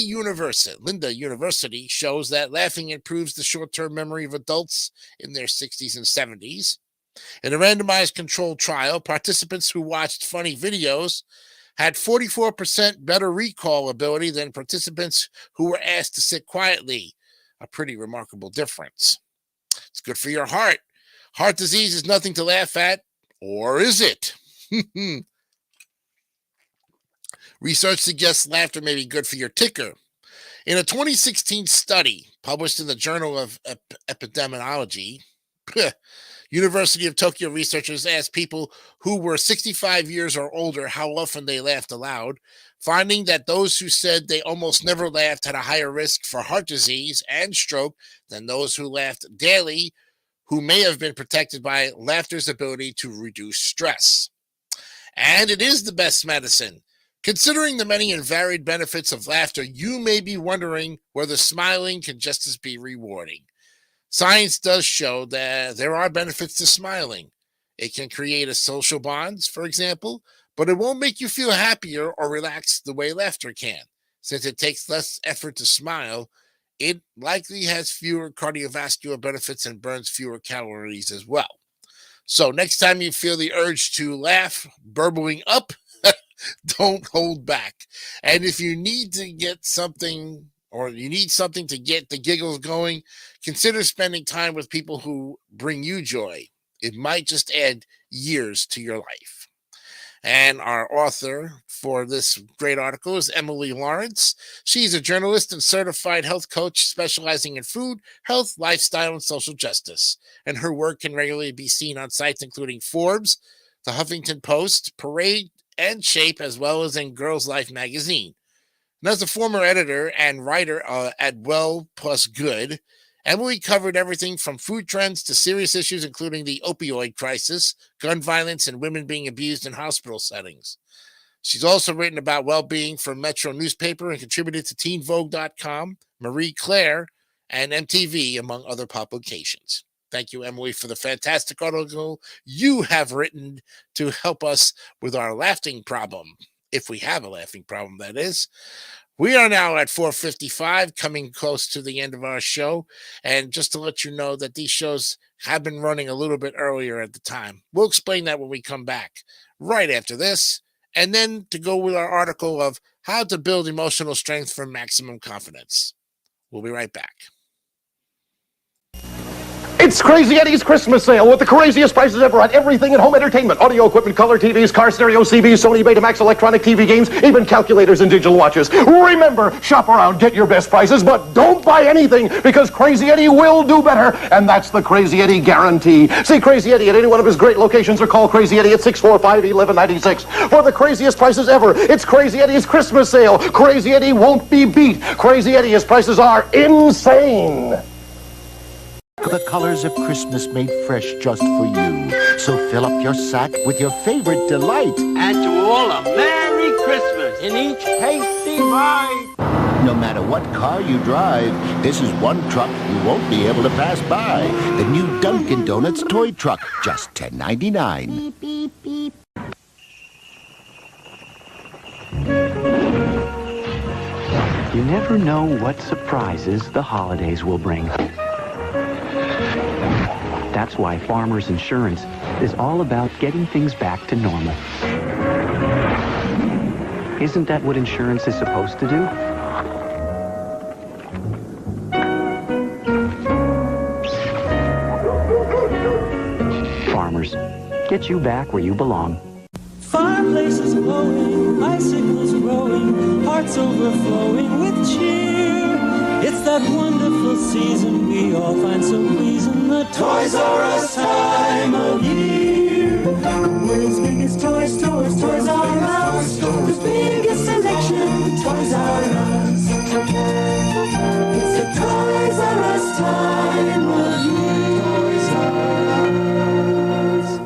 University shows that laughing improves the short-term memory of adults in their 60s and 70s. In a randomized controlled trial, participants who watched funny videos had 44% better recall ability than participants who were asked to sit quietly. A pretty remarkable difference. It's good for your heart. Heart disease is nothing to laugh at, or is it? Research suggests laughter may be good for your ticker. In a 2016 study published in the Journal of Epidemiology, University of Tokyo researchers asked people who were 65 years or older how often they laughed aloud, finding that those who said they almost never laughed had a higher risk for heart disease and stroke than those who laughed daily, who may have been protected by laughter's ability to reduce stress. And it is the best medicine. Considering the many and varied benefits of laughter, you may be wondering whether smiling can just as be rewarding. Science does show that there are benefits to smiling. It can create a social bonds, for example, but it won't make you feel happier or relaxed the way laughter can. Since it takes less effort to smile, it likely has fewer cardiovascular benefits and burns fewer calories as well. So next time you feel the urge to laugh burbling up, don't hold back. And if you need to get something, or you need something to get the giggles going, consider spending time with people who bring you joy. It might just add years to your life. And our author for this great article is Emily Lawrence. She's a journalist and certified health coach specializing in food, health, lifestyle, and social justice. And her work can regularly be seen on sites including Forbes, the Huffington Post, Parade, and Shape, as well as in Girls Life magazine. And as a former editor and writer at Well Plus Good, Emily covered everything from food trends to serious issues, including the opioid crisis, gun violence, and women being abused in hospital settings. She's also written about well-being for Metro newspaper and contributed to TeenVogue.com, Marie Claire, and MTV, among other publications. Thank you, Emily, for the fantastic article you have written to help us with our laughing problem, if we have a laughing problem, that is. We are now at 4:55, coming close to the end of our show. And just to let you know that these shows have been running a little bit earlier at the time. We'll explain that when we come back right after this. And then to go with our article of how to build emotional strength for maximum confidence. We'll be right back. It's Crazy Eddie's Christmas sale with the craziest prices ever on everything in home entertainment. Audio equipment, color TVs, car stereo, CVs, Sony, Betamax, electronic TV games, even calculators and digital watches. Remember, shop around, get your best prices, but don't buy anything because Crazy Eddie will do better. And that's the Crazy Eddie guarantee. See Crazy Eddie at any one of his great locations or call Crazy Eddie at 645-1196 for the craziest prices ever. It's Crazy Eddie's Christmas sale. Crazy Eddie won't be beat. Crazy Eddie, his prices are insane. The colors of Christmas made fresh just for you. So fill up your sack with your favorite delight. And to all a Merry Christmas in each tasty bite. No matter what car you drive, this is one truck you won't be able to pass by. The new Dunkin' Donuts toy truck, just $10.99. Beep, beep, beep. You never know what surprises the holidays will bring. That's why Farmers Insurance is all about getting things back to normal. Isn't that what insurance is supposed to do? Farmers, get you back where you belong. Fireplaces glowing, icicles growing, hearts overflowing with cheer. It's that wonderful season we all find so pleasing, the Toys R Us time of year. The world's biggest toy stores, Toys R Us. The biggest selection, Toys R Us. It's the Toys R Us time of year. Toys R Us.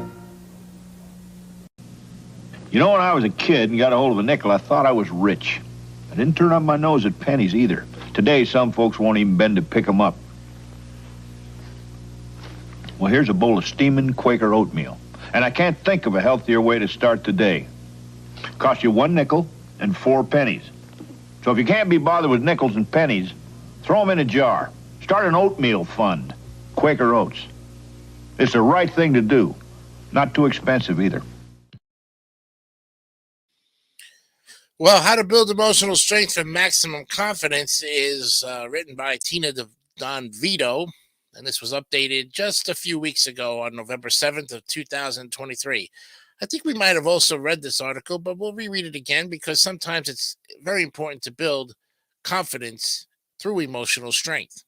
You know, when I was a kid and got a hold of a nickel, I thought I was rich. I didn't turn up my nose at pennies either. Today, some folks won't even bend to pick them up. Well, here's a bowl of steaming Quaker oatmeal. And I can't think of a healthier way to start the day. Cost you 1 nickel and 4 pennies. So if you can't be bothered with nickels and pennies, throw them in a jar. Start an oatmeal fund. Quaker Oats. It's the right thing to do. Not too expensive either. Well, How to Build Emotional Strength for Maximum Confidence is written by Tina Don Vito, and this was updated just a few weeks ago on November 7th of 2023. I think we might have also read this article, but we'll reread it again because sometimes it's very important to build confidence through emotional strength.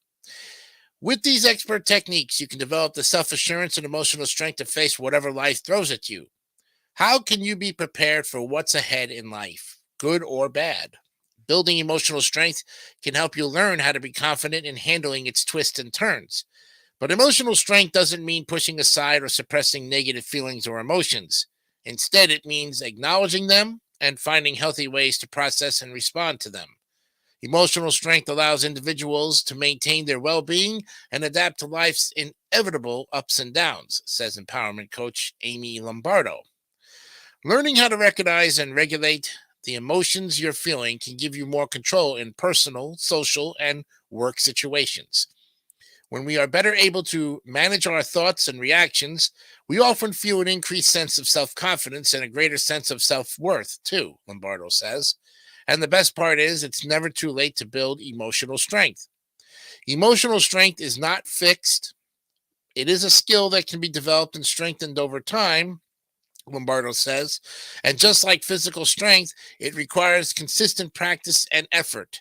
With these expert techniques, you can develop the self-assurance and emotional strength to face whatever life throws at you. How can you be prepared for what's ahead in life, good or bad? Building emotional strength can help you learn how to be confident in handling its twists and turns. But emotional strength doesn't mean pushing aside or suppressing negative feelings or emotions. Instead, it means acknowledging them and finding healthy ways to process and respond to them. Emotional strength allows individuals to maintain their well-being and adapt to life's inevitable ups and downs, says empowerment coach Amy Lombardo. Learning how to recognize and regulate the emotions you're feeling can give you more control in personal, social, and work situations. When we are better able to manage our thoughts and reactions, we often feel an increased sense of self-confidence and a greater sense of self-worth, too, Lombardo says. And the best part is it's never too late to build emotional strength. Emotional strength is not fixed. It is a skill that can be developed and strengthened over time, Lombardo says. And just like physical strength, it requires consistent practice and effort.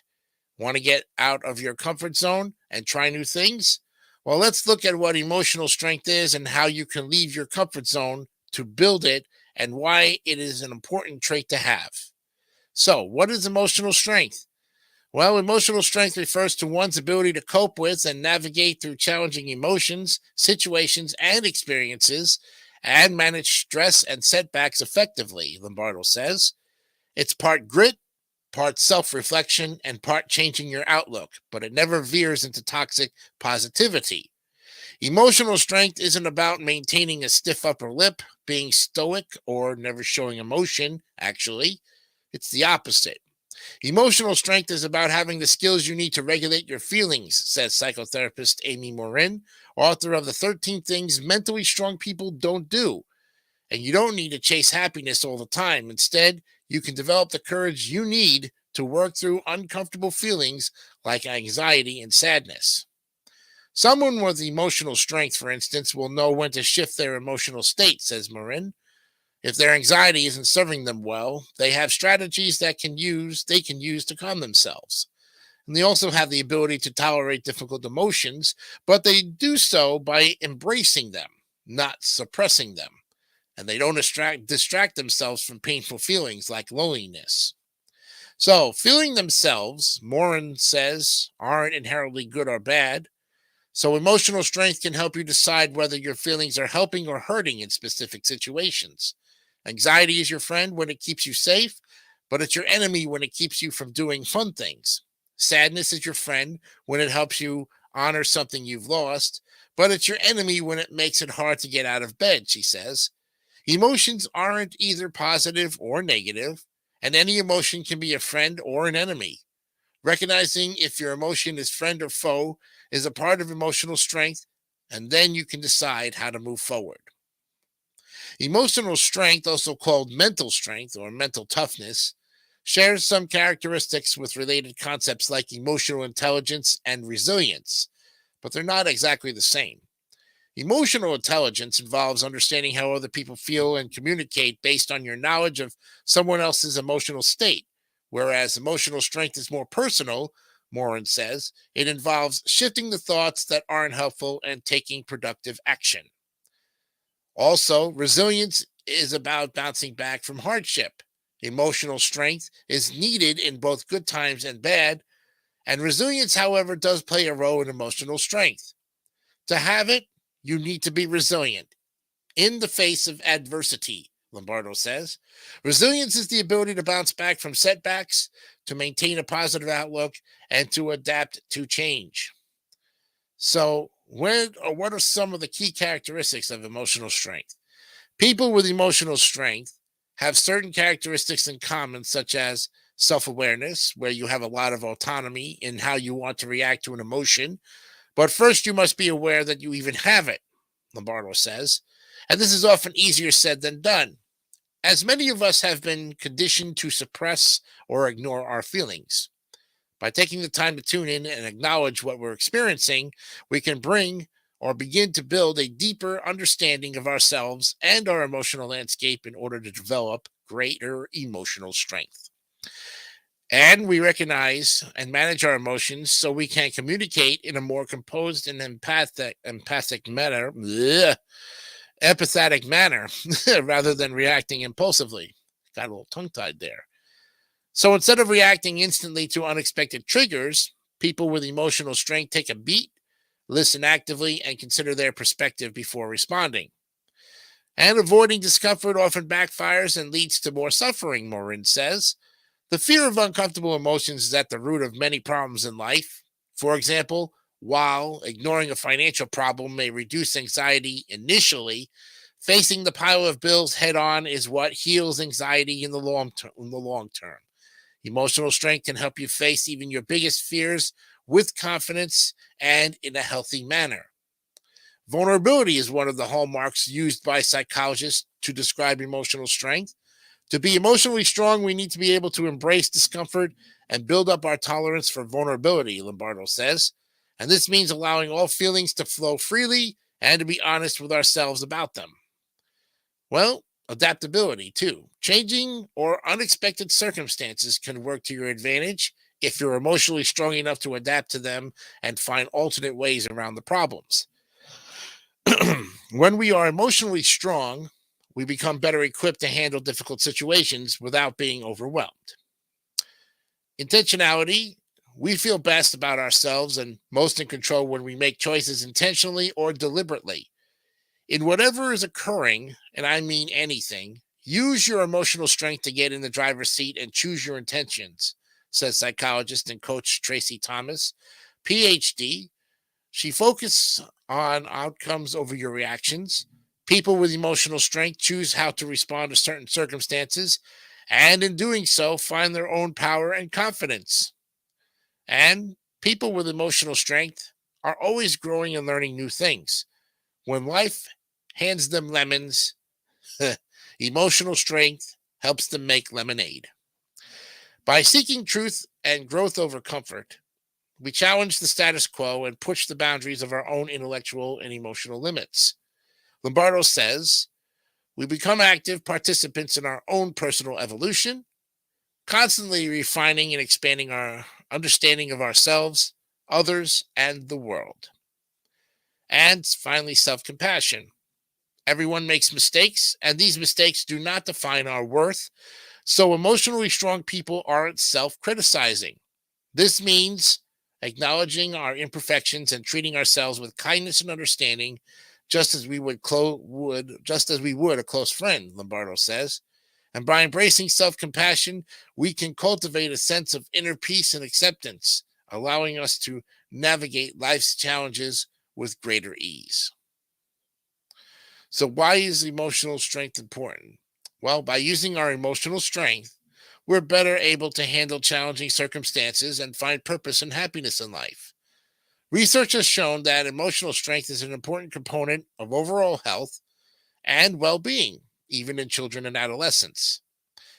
Want to get out of your comfort zone and try new things? Well, let's look at what emotional strength is and how you can leave your comfort zone to build it and why it is an important trait to have. So, what is emotional strength? Well, emotional strength refers to one's ability to cope with and navigate through challenging emotions, situations, and experiences, and manage stress and setbacks effectively, Lombardo says. It's part grit, part self-reflection, and part changing your outlook, but it never veers into toxic positivity. Emotional strength isn't about maintaining a stiff upper lip, being stoic, or never showing emotion, actually. It's the opposite. Emotional strength is about having the skills you need to regulate your feelings, says psychotherapist Amy Morin, author of the 13 Things Mentally Strong People Don't Do. And you don't need to chase happiness all the time. Instead, you can develop the courage you need to work through uncomfortable feelings like anxiety and sadness. Someone with emotional strength, for instance, will know when to shift their emotional state, says Marin. If their anxiety isn't serving them well, they have strategies they can use to calm themselves. And they also have the ability to tolerate difficult emotions, but they do so by embracing them, not suppressing them. And they don't distract themselves from painful feelings like loneliness. So, feeling themselves, Morin says, aren't inherently good or bad. So, emotional strength can help you decide whether your feelings are helping or hurting in specific situations. Anxiety is your friend when it keeps you safe, but it's your enemy when it keeps you from doing fun things. Sadness is your friend when it helps you honor something you've lost, but it's your enemy when it makes it hard to get out of bed, she says. Emotions aren't either positive or negative, and any emotion can be a friend or an enemy. Recognizing if your emotion is friend or foe is a part of emotional strength, and then you can decide how to move forward. Emotional strength, also called mental strength or mental toughness, shares some characteristics with related concepts like emotional intelligence and resilience, but they're not exactly the same. Emotional intelligence involves understanding how other people feel and communicate based on your knowledge of someone else's emotional state, whereas emotional strength is more personal, Morin says. It involves shifting the thoughts that aren't helpful and taking productive action. Also, resilience is about bouncing back from hardship. Emotional strength is needed in both good times and bad, and resilience, however, does play a role in emotional strength. To have it, you need to be resilient in the face of adversity, Lombardo says. Resilience is the ability to bounce back from setbacks, to maintain a positive outlook, and to adapt to change. So, what are some of the key characteristics of emotional strength? People with emotional strength have certain characteristics in common, such as self-awareness, where you have a lot of autonomy in how you want to react to an emotion. But first, you must be aware that you even have it, Lombardo says. And this is often easier said than done, as many of us have been conditioned to suppress or ignore our feelings. By taking the time to tune in and acknowledge what we're experiencing, we can bring or begin to build a deeper understanding of ourselves and our emotional landscape in order to develop greater emotional strength. And we recognize and manage our emotions so we can communicate in a more composed and empathetic manner rather than reacting impulsively. Got a little tongue-tied there. So instead of reacting instantly to unexpected triggers, people with emotional strength take a beat, listen actively, and consider their perspective before responding. And avoiding discomfort often backfires and leads to more suffering, Morin says. The fear of uncomfortable emotions is at the root of many problems in life. For example, while ignoring a financial problem may reduce anxiety initially, facing the pile of bills head-on is what heals anxiety in the long term. Emotional strength can help you face even your biggest fears with confidence and in a healthy manner. Vulnerability is one of the hallmarks used by psychologists to describe emotional strength. To be emotionally strong, we need to be able to embrace discomfort and build up our tolerance for vulnerability, Lombardo says. And this means allowing all feelings to flow freely and to be honest with ourselves about them. Well, adaptability, too. Changing or unexpected circumstances can work to your advantage if you're emotionally strong enough to adapt to them and find alternate ways around the problems. When we are emotionally strong, we become better equipped to handle difficult situations without being overwhelmed. Intentionality. We feel best about ourselves and most in control when we make choices intentionally or deliberately. In whatever is occurring, and I mean anything, use your emotional strength to get in the driver's seat and choose your intentions, says psychologist and coach Tracy Thomas, PhD. She focuses on outcomes over your reactions. People with emotional strength choose how to respond to certain circumstances, and in doing so, find their own power and confidence. And people with emotional strength are always growing and learning new things. When life hands them lemons, emotional strength helps them make lemonade. By seeking truth and growth over comfort, We challenge the status quo and push the boundaries of our own intellectual and emotional limits. Lombardo says, we become active participants in our own personal evolution, constantly refining and expanding our understanding of ourselves, others, and the world. And finally, self-compassion. Everyone makes mistakes, and these mistakes do not define our worth, so emotionally strong people aren't self-criticizing. This means acknowledging our imperfections and treating ourselves with kindness and understanding, just as we would a close friend, Lombardo says. And by embracing self-compassion, we can cultivate a sense of inner peace and acceptance, allowing us to navigate life's challenges with greater ease. So why is emotional strength important? Well, by using our emotional strength, we're better able to handle challenging circumstances and find purpose and happiness in life. Research has shown that emotional strength is an important component of overall health and well-being, even in children and adolescents.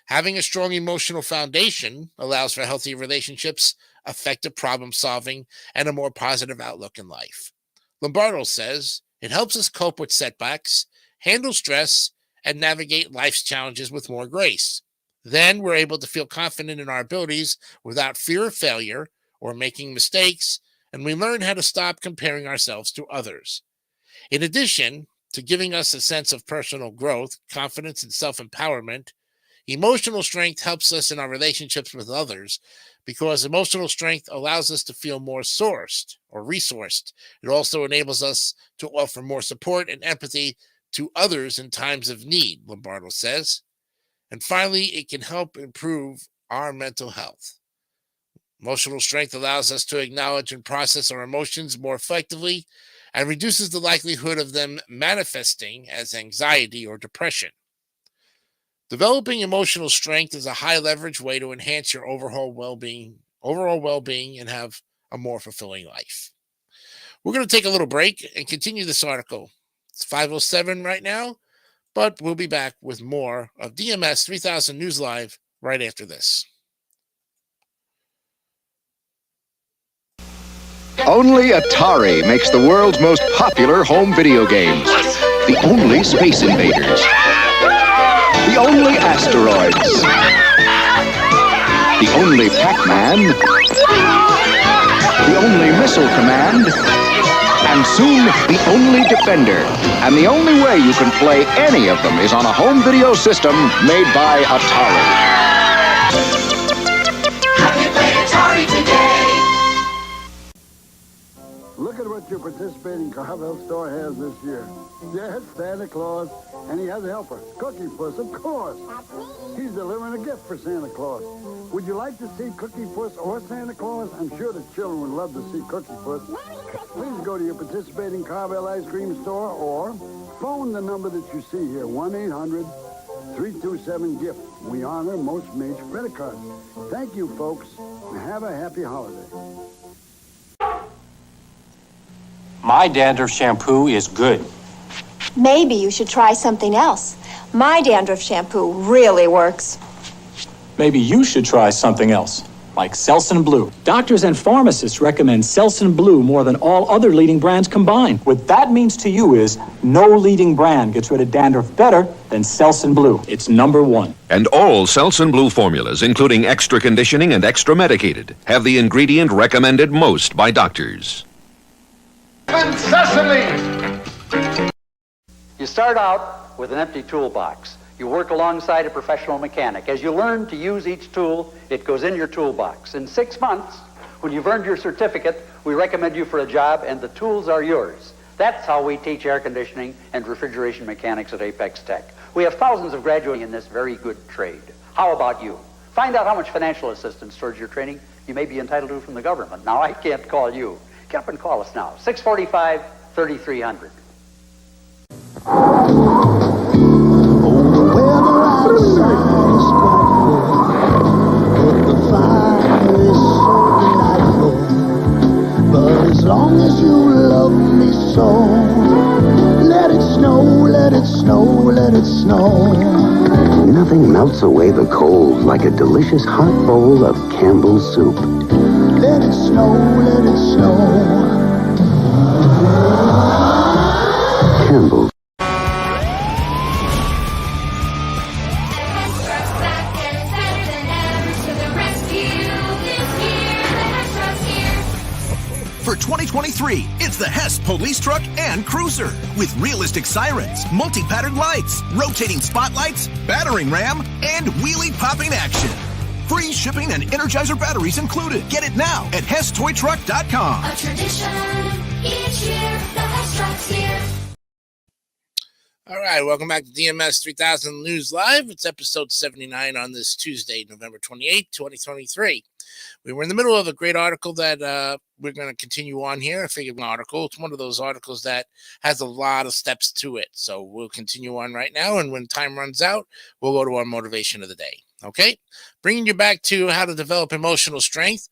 Having a strong emotional foundation allows for healthy relationships, effective problem-solving, and a more positive outlook in life. Lombardo says it helps us cope with setbacks, handle stress, and navigate life's challenges with more grace. Then we're able to feel confident in our abilities without fear of failure or making mistakes, and we learn how to stop comparing ourselves to others. In addition to giving us a sense of personal growth, confidence, and self-empowerment, emotional strength helps us in our relationships with others because emotional strength allows us to feel more resourced. It also enables us to offer more support and empathy to others in times of need, Lombardo says. And finally, it can help improve our mental health. Emotional strength allows us to acknowledge and process our emotions more effectively and reduces the likelihood of them manifesting as anxiety or depression. Developing emotional strength is a high leverage way to enhance your overall well-being and have a more fulfilling life. We're going to take a little break and continue this article. It's 5:07 right now, but we'll be back with more of DMS 3000 News Live right after this. Only Atari makes the world's most popular home video games. The only Space Invaders. The only Asteroids. The only Pac-Man. The only Missile Command. And soon, the only Defender. And the only way you can play any of them is on a home video system made by Atari. Have you played Atari today? Look at what your participating Carvel store has this year. Yes, Santa Claus, and he has a helper, Cookie Puss, of course. He's delivering a gift for Santa Claus. Would you like to see Cookie Puss or Santa Claus? I'm sure the children would love to see Cookie Puss. Please go to your participating Carvel ice cream store or phone the number that you see here, 1-800-327-GIFT. We honor most major credit cards. Thank you, folks, and have a happy holiday. My dandruff shampoo is good. Maybe you should try something else. My dandruff shampoo really works. Maybe you should try something else, like Selsun Blue. Doctors and pharmacists recommend Selsun Blue more than all other leading brands combined. What that means to you is no leading brand gets rid of dandruff better than Selsun Blue. It's #1. And all Selsun Blue formulas, including extra conditioning and extra medicated, have the ingredient recommended most by doctors. Sesame! You start out with an empty toolbox. You work alongside a professional mechanic. As you learn to use each tool, it goes in your toolbox. In 6 months, when you've earned your certificate, we recommend you for a job and the tools are yours. That's how we teach air conditioning and refrigeration mechanics at Apex Tech. We have thousands of graduates in this very good trade. How about you? Find out how much financial assistance towards your training you may be entitled to from the government. Now, I can't call you. Get up and call us now, 645-3300. But as long as you love me so, let it snow, let it snow, let it snow. Nothing melts away the cold like a delicious hot bowl of Campbell's soup. Let let it snow, let it snow. Campbell. For 2023, it's the Hess Police Truck and Cruiser with realistic sirens, multi-patterned lights, rotating spotlights, battering ram, and wheelie-popping action. Free shipping and Energizer batteries included. Get it now at HessToyTruck.com. A tradition each year, the Hess Truck's here. All right, welcome back to DMS 3000 News Live. It's episode 79 on this Tuesday, November 28, 2023. We were in the middle of a great article that we're going to continue on here. I figured an article. It's one of those articles that has a lot of steps to it. So we'll continue on right now. And when time runs out, we'll go to our motivation of the day. Okay? Bringing you back to how to develop emotional strength.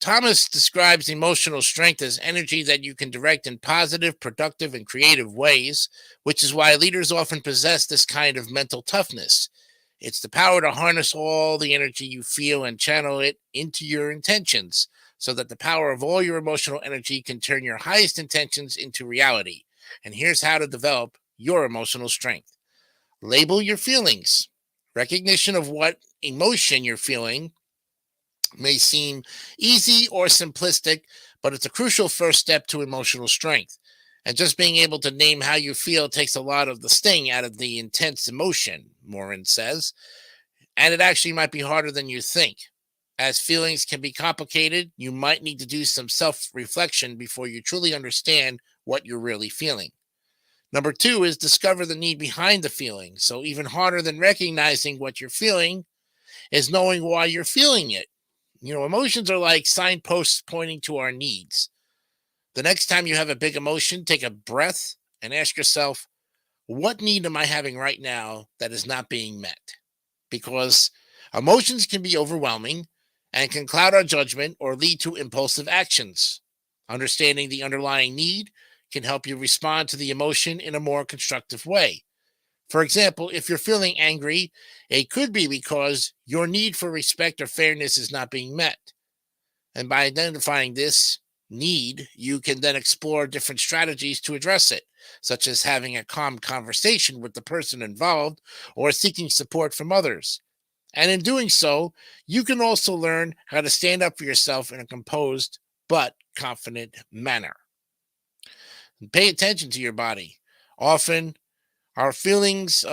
Thomas describes emotional strength as energy that you can direct in positive, productive, and creative ways, which is why leaders often possess this kind of mental toughness. It's the power to harness all the energy you feel and channel it into your intentions so that the power of all your emotional energy can turn your highest intentions into reality. And here's how to develop your emotional strength. Label your feelings. Recognition of what emotion you're feeling may seem easy or simplistic, but it's a crucial first step to emotional strength. And just being able to name how you feel takes a lot of the sting out of the intense emotion, Morin says. And it actually might be harder than you think. As feelings can be complicated, you might need to do some self-reflection before you truly understand what you're really feeling. Number 2 is discover the need behind the feeling. So even harder than recognizing what you're feeling is knowing why you're feeling it. You know, emotions are like signposts pointing to our needs. The next time you have a big emotion, take a breath and ask yourself, what need am I having right now that is not being met? Because emotions can be overwhelming and can cloud our judgment or lead to impulsive actions. Understanding the underlying need can help you respond to the emotion in a more constructive way. For example, if you're feeling angry, it could be because your need for respect or fairness is not being met. And by identifying this need, you can then explore different strategies to address it, such as having a calm conversation with the person involved or seeking support from others. And in doing so, you can also learn how to stand up for yourself in a composed but confident manner. And pay attention to your body. Often, our feelings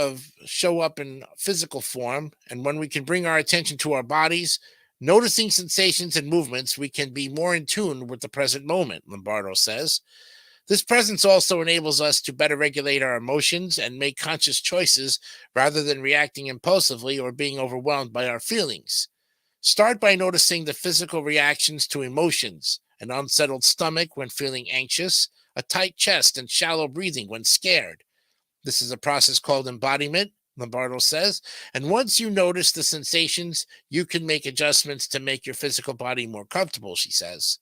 show up in physical form, and when we can bring our attention to our bodies, noticing sensations and movements, we can be more in tune with the present moment, Lombardo says. This presence also enables us to better regulate our emotions and make conscious choices rather than reacting impulsively or being overwhelmed by our feelings. Start by noticing the physical reactions to emotions, an unsettled stomach when feeling anxious, a tight chest and shallow breathing when scared. This is a process called embodiment, Lombardo says, and once you notice the sensations, you can make adjustments to make your physical body more comfortable, she says.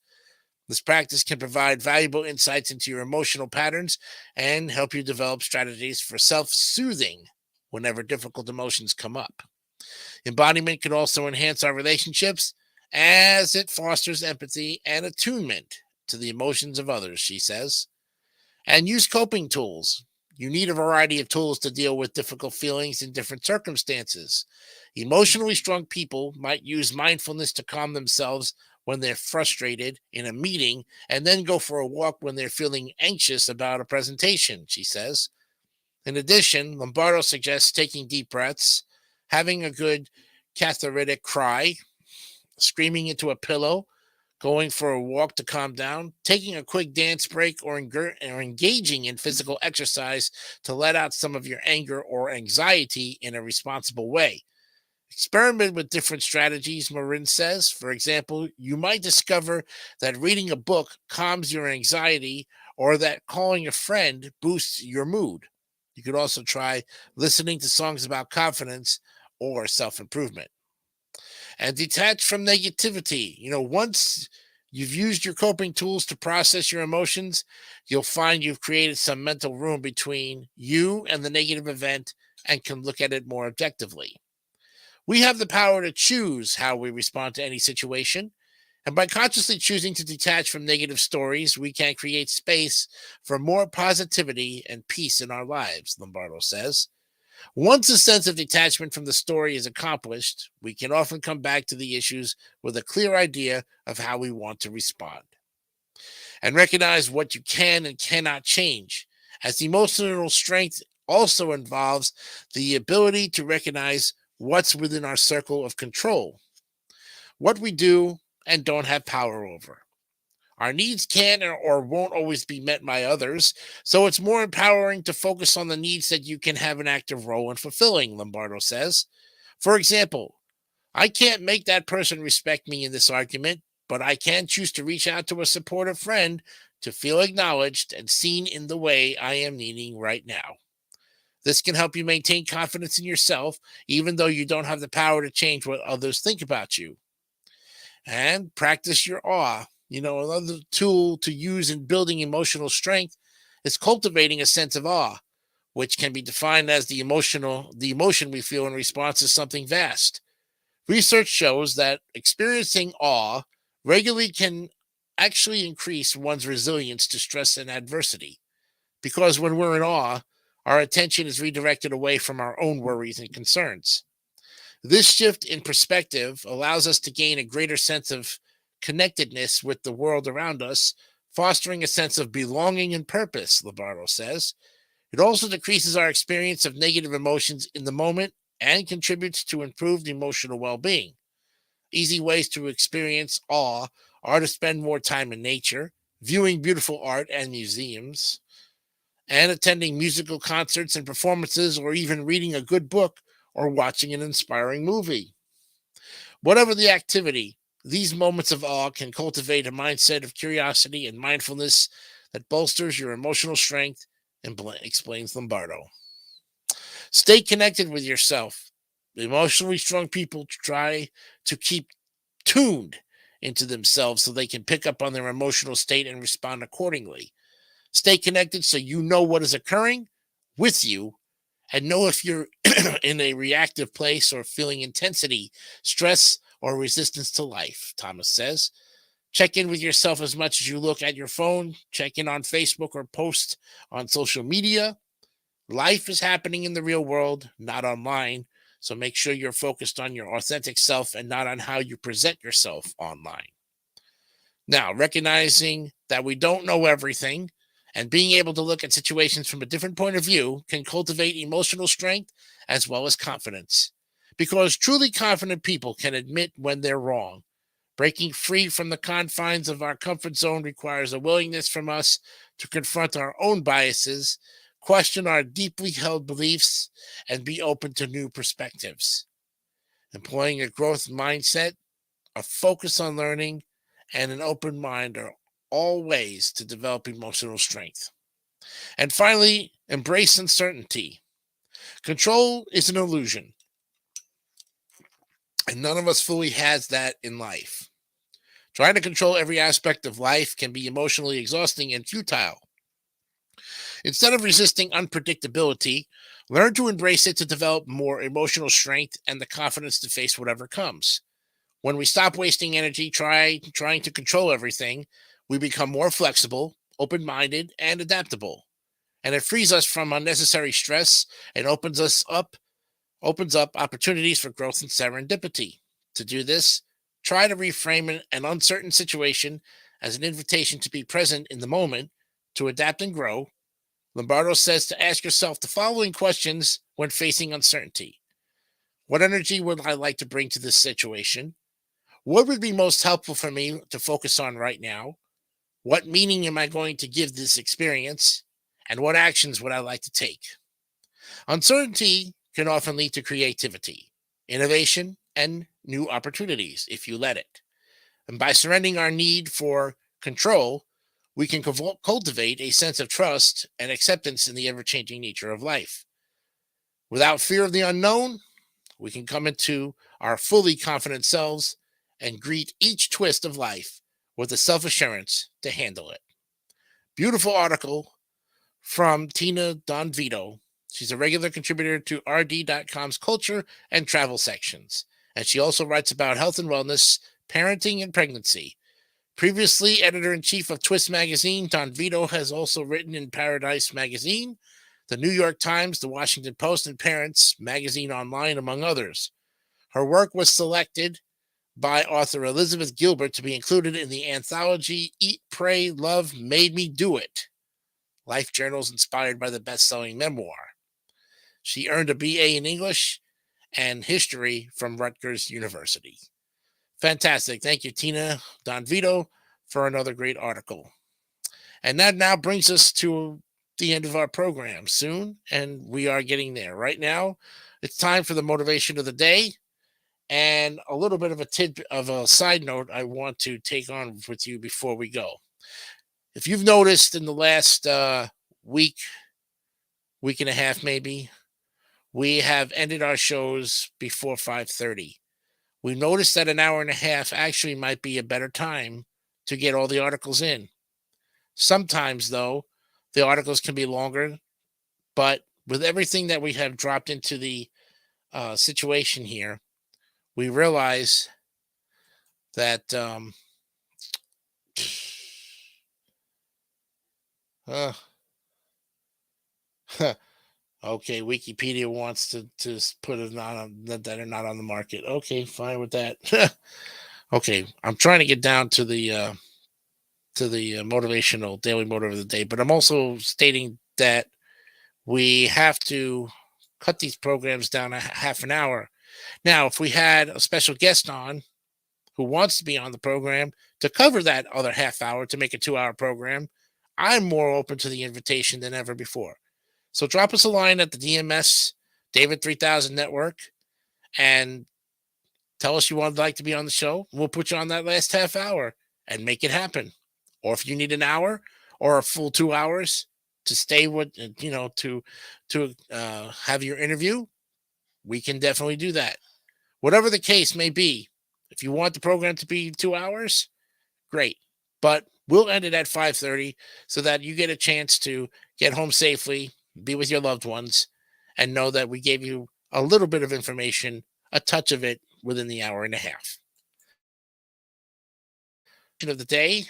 This practice can provide valuable insights into your emotional patterns and help you develop strategies for self-soothing whenever difficult emotions come up. Embodiment can also enhance our relationships as it fosters empathy and attunement to the emotions of others, she says. And use coping tools. You need a variety of tools to deal with difficult feelings in different circumstances. Emotionally strong people might use mindfulness to calm themselves when they're frustrated in a meeting and then go for a walk when they're feeling anxious about a presentation, she says. In addition, Lombardo suggests taking deep breaths, having a good cathartic cry, screaming into a pillow, going for a walk to calm down, taking a quick dance break, or engaging in physical exercise to let out some of your anger or anxiety in a responsible way. Experiment with different strategies, Marin says. For example, you might discover that reading a book calms your anxiety or that calling a friend boosts your mood. You could also try listening to songs about confidence or self-improvement. And detach from negativity. You know, once you've used your coping tools to process your emotions, you'll find you've created some mental room between you and the negative event and can look at it more objectively. We have the power to choose how we respond to any situation. And by consciously choosing to detach from negative stories, we can create space for more positivity and peace in our lives, Lombardo says. Once a sense of detachment from the story is accomplished, we can often come back to the issues with a clear idea of how we want to respond. And recognize what you can and cannot change, as emotional strength also involves the ability to recognize what's within our circle of control, what we do and don't have power over. Our needs can or won't always be met by others, so it's more empowering to focus on the needs that you can have an active role in fulfilling, Lombardo says. For example, I can't make that person respect me in this argument, but I can choose to reach out to a supportive friend to feel acknowledged and seen in the way I am needing right now. This can help you maintain confidence in yourself, even though you don't have the power to change what others think about you. And practice your awe. Another tool to use in building emotional strength is cultivating a sense of awe, which can be defined as the emotion we feel in response to something vast. Research shows that experiencing awe regularly can actually increase one's resilience to stress and adversity, because when we're in awe, our attention is redirected away from our own worries and concerns. This shift in perspective allows us to gain a greater sense of connectedness with the world around us, fostering a sense of belonging and purpose, Lombardo says. It also decreases our experience of negative emotions in the moment and contributes to improved emotional well-being. Easy ways to experience awe are to spend more time in nature, viewing beautiful art and museums, and attending musical concerts and performances, or even reading a good book or watching an inspiring movie. Whatever the activity, these moments of awe can cultivate a mindset of curiosity and mindfulness that bolsters your emotional strength, explains Lombardo. Stay connected with yourself. Emotionally strong people try to keep tuned into themselves so they can pick up on their emotional state and respond accordingly. Stay connected so you know what is occurring with you and know if you're in a reactive place or feeling intensity, stress, or resistance to life, Thomas says. Check in with yourself as much as you look at your phone. Check in on Facebook or post on social media. Life is happening in the real world, not online. So make sure you're focused on your authentic self and not on how you present yourself online. Now, recognizing that we don't know everything and being able to look at situations from a different point of view can cultivate emotional strength as well as confidence. Because truly confident people can admit when they're wrong. Breaking free from the confines of our comfort zone requires a willingness from us to confront our own biases, question our deeply held beliefs, and be open to new perspectives. Employing a growth mindset, a focus on learning, and an open mind are all ways to develop emotional strength. And finally, embrace uncertainty. Control is an illusion, and none of us fully has that in life. Trying to control every aspect of life can be emotionally exhausting and futile. Instead of resisting unpredictability, learn to embrace it to develop more emotional strength and the confidence to face whatever comes. When we stop wasting energy trying to control everything, we become more flexible, open-minded, and adaptable. And it frees us from unnecessary stress and opens up opportunities for growth and serendipity. To do this, try to reframe an uncertain situation as an invitation to be present in the moment, to adapt and grow. Lombardo says to ask yourself the following questions when facing uncertainty. What energy would I like to bring to this situation? What would be most helpful for me to focus on right now? What meaning am I going to give this experience? And what actions would I like to take? Uncertainty can often lead to creativity, innovation, and new opportunities if you let it. And by surrendering our need for control, we can cultivate a sense of trust and acceptance in the ever-changing nature of life. Without fear of the unknown, we can come into our fully confident selves and greet each twist of life with the self-assurance to handle it. Beautiful article from Tina Donvito. She's a regular contributor to RD.com's culture and travel sections. And she also writes about health and wellness, Parenting and Pregnancy. Previously editor-in-chief of Twist Magazine, Don Vito has also written in Paradise Magazine, the New York Times, the Washington Post, and Parents Magazine Online, among others. Her work was selected by author Elizabeth Gilbert to be included in the anthology Eat, Pray, Love, Made Me Do It, life journals inspired by the best-selling memoir. She earned a BA in English and History from Rutgers University. Fantastic. Thank you, Tina Don Vito, for another great article. And that now brings us to the end of our program soon, and we are getting there. Right now, it's time for the motivation of the day. And a little bit of a side note I want to take on with you before we go. If you've noticed in the last week and a half maybe, we have ended our shows before 5:30. We noticed that an hour and a half actually might be a better time to get all the articles in. Sometimes, though, the articles can be longer, but with everything that we have dropped into the situation here, we realize that okay, Wikipedia wants to put it on that are not on the market. Okay, fine with that. Okay, I'm trying to get down to the motivational daily motive of the day, but I'm also stating that we have to cut these programs down a half an hour. Now, if we had a special guest on who wants to be on the program to cover that other half hour to make a 2-hour program, I'm more open to the invitation than ever before. So drop us a line at the DMS David 3000 Network and tell us you would like to be on the show. We'll put you on that last half hour and make it happen. Or if you need an hour or a full 2 hours to stay with, to have your interview, we can definitely do that. Whatever the case may be, if you want the program to be 2 hours, great. But we'll end it at 5:30 so that you get a chance to get home safely, be with your loved ones, and know that we gave you a little bit of information, a touch of it within the hour and a half. Of the day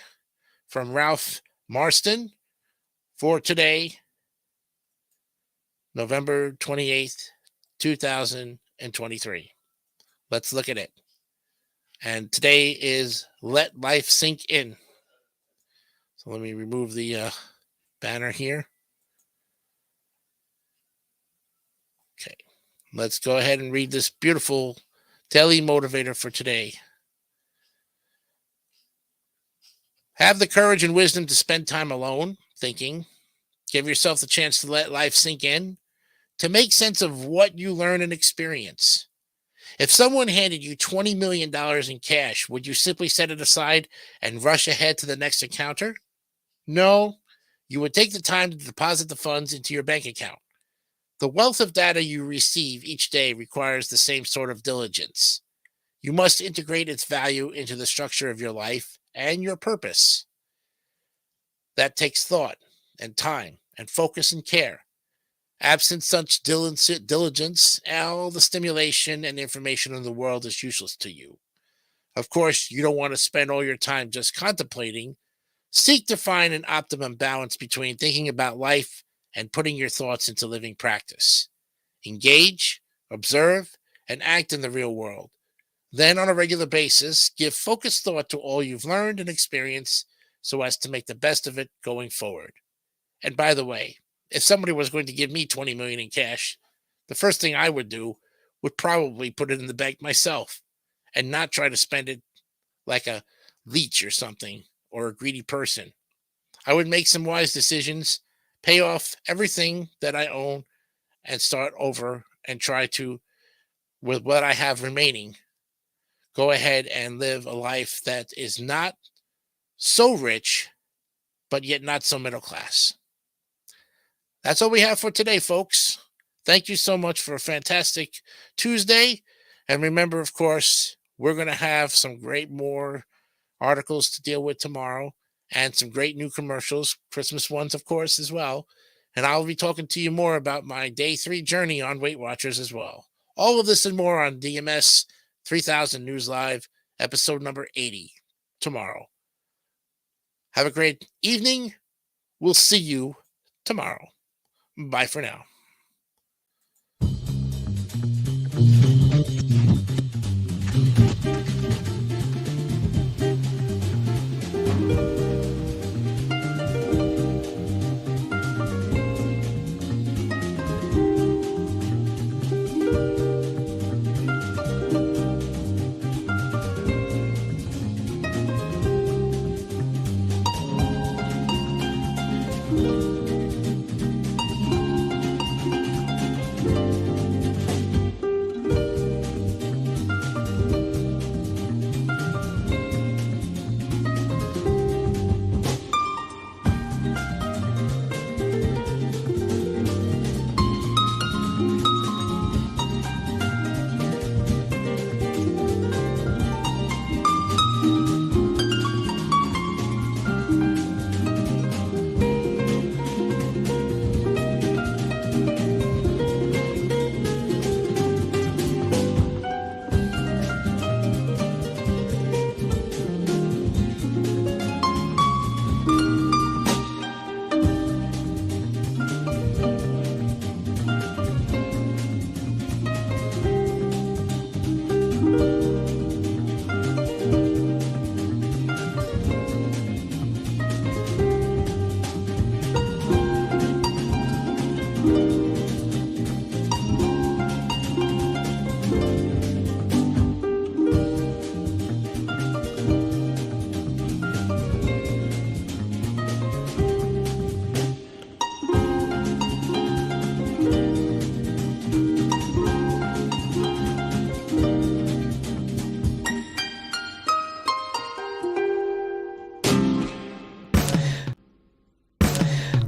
from Ralph Marston for today, November 28th, 2023. Let's look at it. And today is Let Life Sink In. So let me remove the banner here. Okay, let's go ahead and read this beautiful daily motivator for today. Have the courage and wisdom to spend time alone, thinking. Give yourself the chance to let life sink in, to make sense of what you learn and experience. If someone handed you $20 million in cash, would you simply set it aside and rush ahead to the next encounter? No, you would take the time to deposit the funds into your bank account. The wealth of data you receive each day requires the same sort of diligence. You must integrate its value into the structure of your life and your purpose. That takes thought and time and focus and care. Absent such diligence, all the stimulation and information in the world is useless to you. Of course, you don't want to spend all your time just contemplating. Seek to find an optimum balance between thinking about life and putting your thoughts into living practice. Engage, observe, and act in the real world. Then, on a regular basis, give focused thought to all you've learned and experienced so as to make the best of it going forward. And by the way, if somebody was going to give me $20 million in cash, the first thing I would do would probably put it in the bank myself and not try to spend it like a leech or something or a greedy person. I would make some wise decisions, pay off everything that I own, and start over and try to, with what I have remaining, go ahead and live a life that is not so rich, but yet not so middle class. That's all we have for today, folks. Thank you so much for a fantastic Tuesday. And remember, of course, we're going to have some great more articles to deal with tomorrow and some great new commercials, Christmas ones, of course, as well. And I'll be talking to you more about my Day 3 journey on Weight Watchers as well. All of this and more on DMS 3000 News Live episode number 80 tomorrow. Have a great evening. We'll see you tomorrow. Bye for now.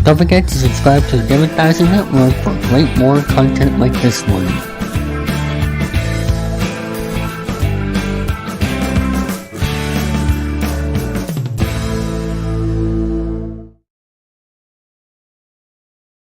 Don't forget to subscribe to the David Dyson Network for great more content like this one.